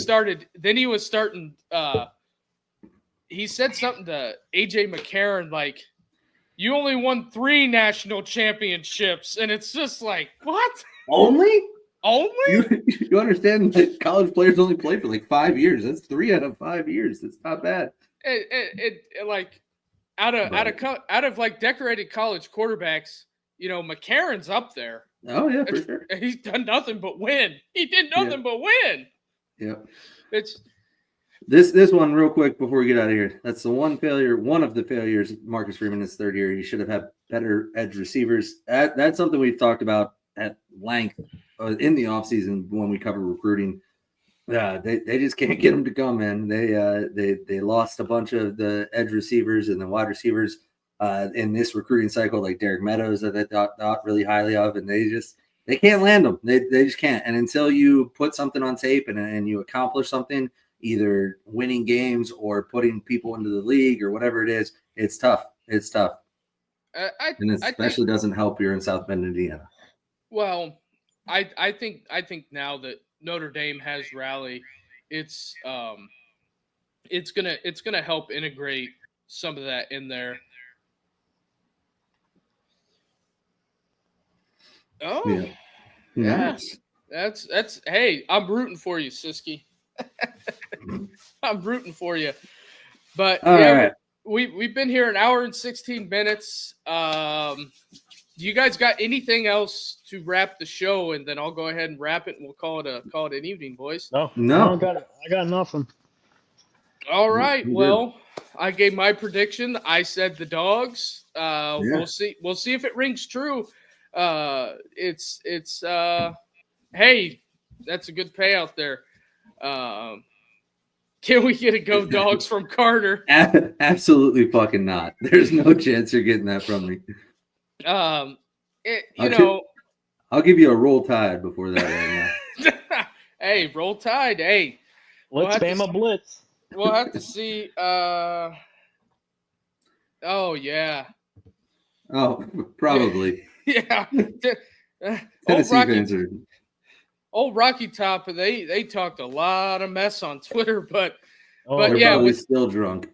A: was starting. He said something to AJ McCarron like, "You only won 3 national championships," and it's just like, what?
B: Only?
A: You
B: understand that college players only play for like 5 years. That's 3 out of 5 years. That's not bad.
A: It like out of like decorated college quarterbacks, McCarron's up there.
B: Oh yeah, for sure.
A: He's done nothing but win. He did nothing but win.
B: Yeah.
A: It's
B: this one real quick before we get out of here. That's the one of the failures. Marcus Freeman is third year. He should have had better edge receivers. That's something we've talked about at length in the offseason when we cover recruiting. They just can't get them to come, man. They lost a bunch of the edge receivers and the wide receivers in this recruiting cycle, like Derek Meadows that they thought really highly of, and they can't land them. They just can't. And until you put something on tape and you accomplish something, either winning games or putting people into the league or whatever it is, it's tough. It's tough. And it especially doesn't help you're in South Bend, Indiana.
A: Well, I think now that Notre Dame has rally, it's gonna help integrate some of that in there. Oh, yeah. That's hey, I'm rooting for you, Siski. I'm rooting for you. But
B: all right.
A: We've been here an hour and 16 minutes. Do you guys got anything else to wrap the show? And then I'll go ahead and wrap it, and we'll call it an evening, boys.
C: No. I got nothing. All
A: right. Well, I gave my prediction. I said the Dogs. We'll see. We'll see if it rings true. It's hey, that's a good payout there. Can we get a Go Dogs from Carter?
B: Absolutely fucking not. There's no chance you're getting that from me.
A: I'll
B: give you a Roll Tide before that right
A: now. Hey, Roll Tide. Hey,
C: let's spam a blitz.
A: We'll have to see. Oh yeah.
B: Oh, probably.
A: Yeah. Old Rocky Top. They talked a lot of mess on Twitter, but yeah,
B: probably still drunk.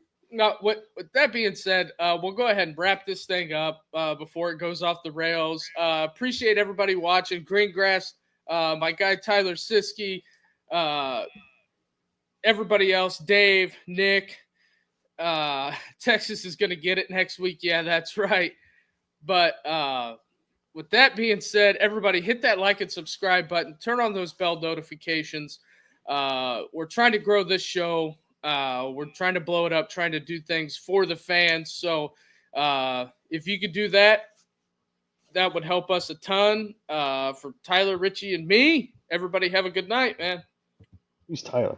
A: With that being said, we'll go ahead and wrap this thing up before it goes off the rails. Appreciate everybody watching. Greengrass, my guy Tyler Siski, everybody else, Dave, Nick. Texas is going to get it next week. Yeah, that's right. But with that being said, everybody hit that like and subscribe button. Turn on those bell notifications. We're trying to grow this show. We're trying to blow it up, trying to do things for the fans. So if you could do that, that would help us a ton. For Tyler, Richie, and me, everybody have a good night, man.
C: Who's Tyler?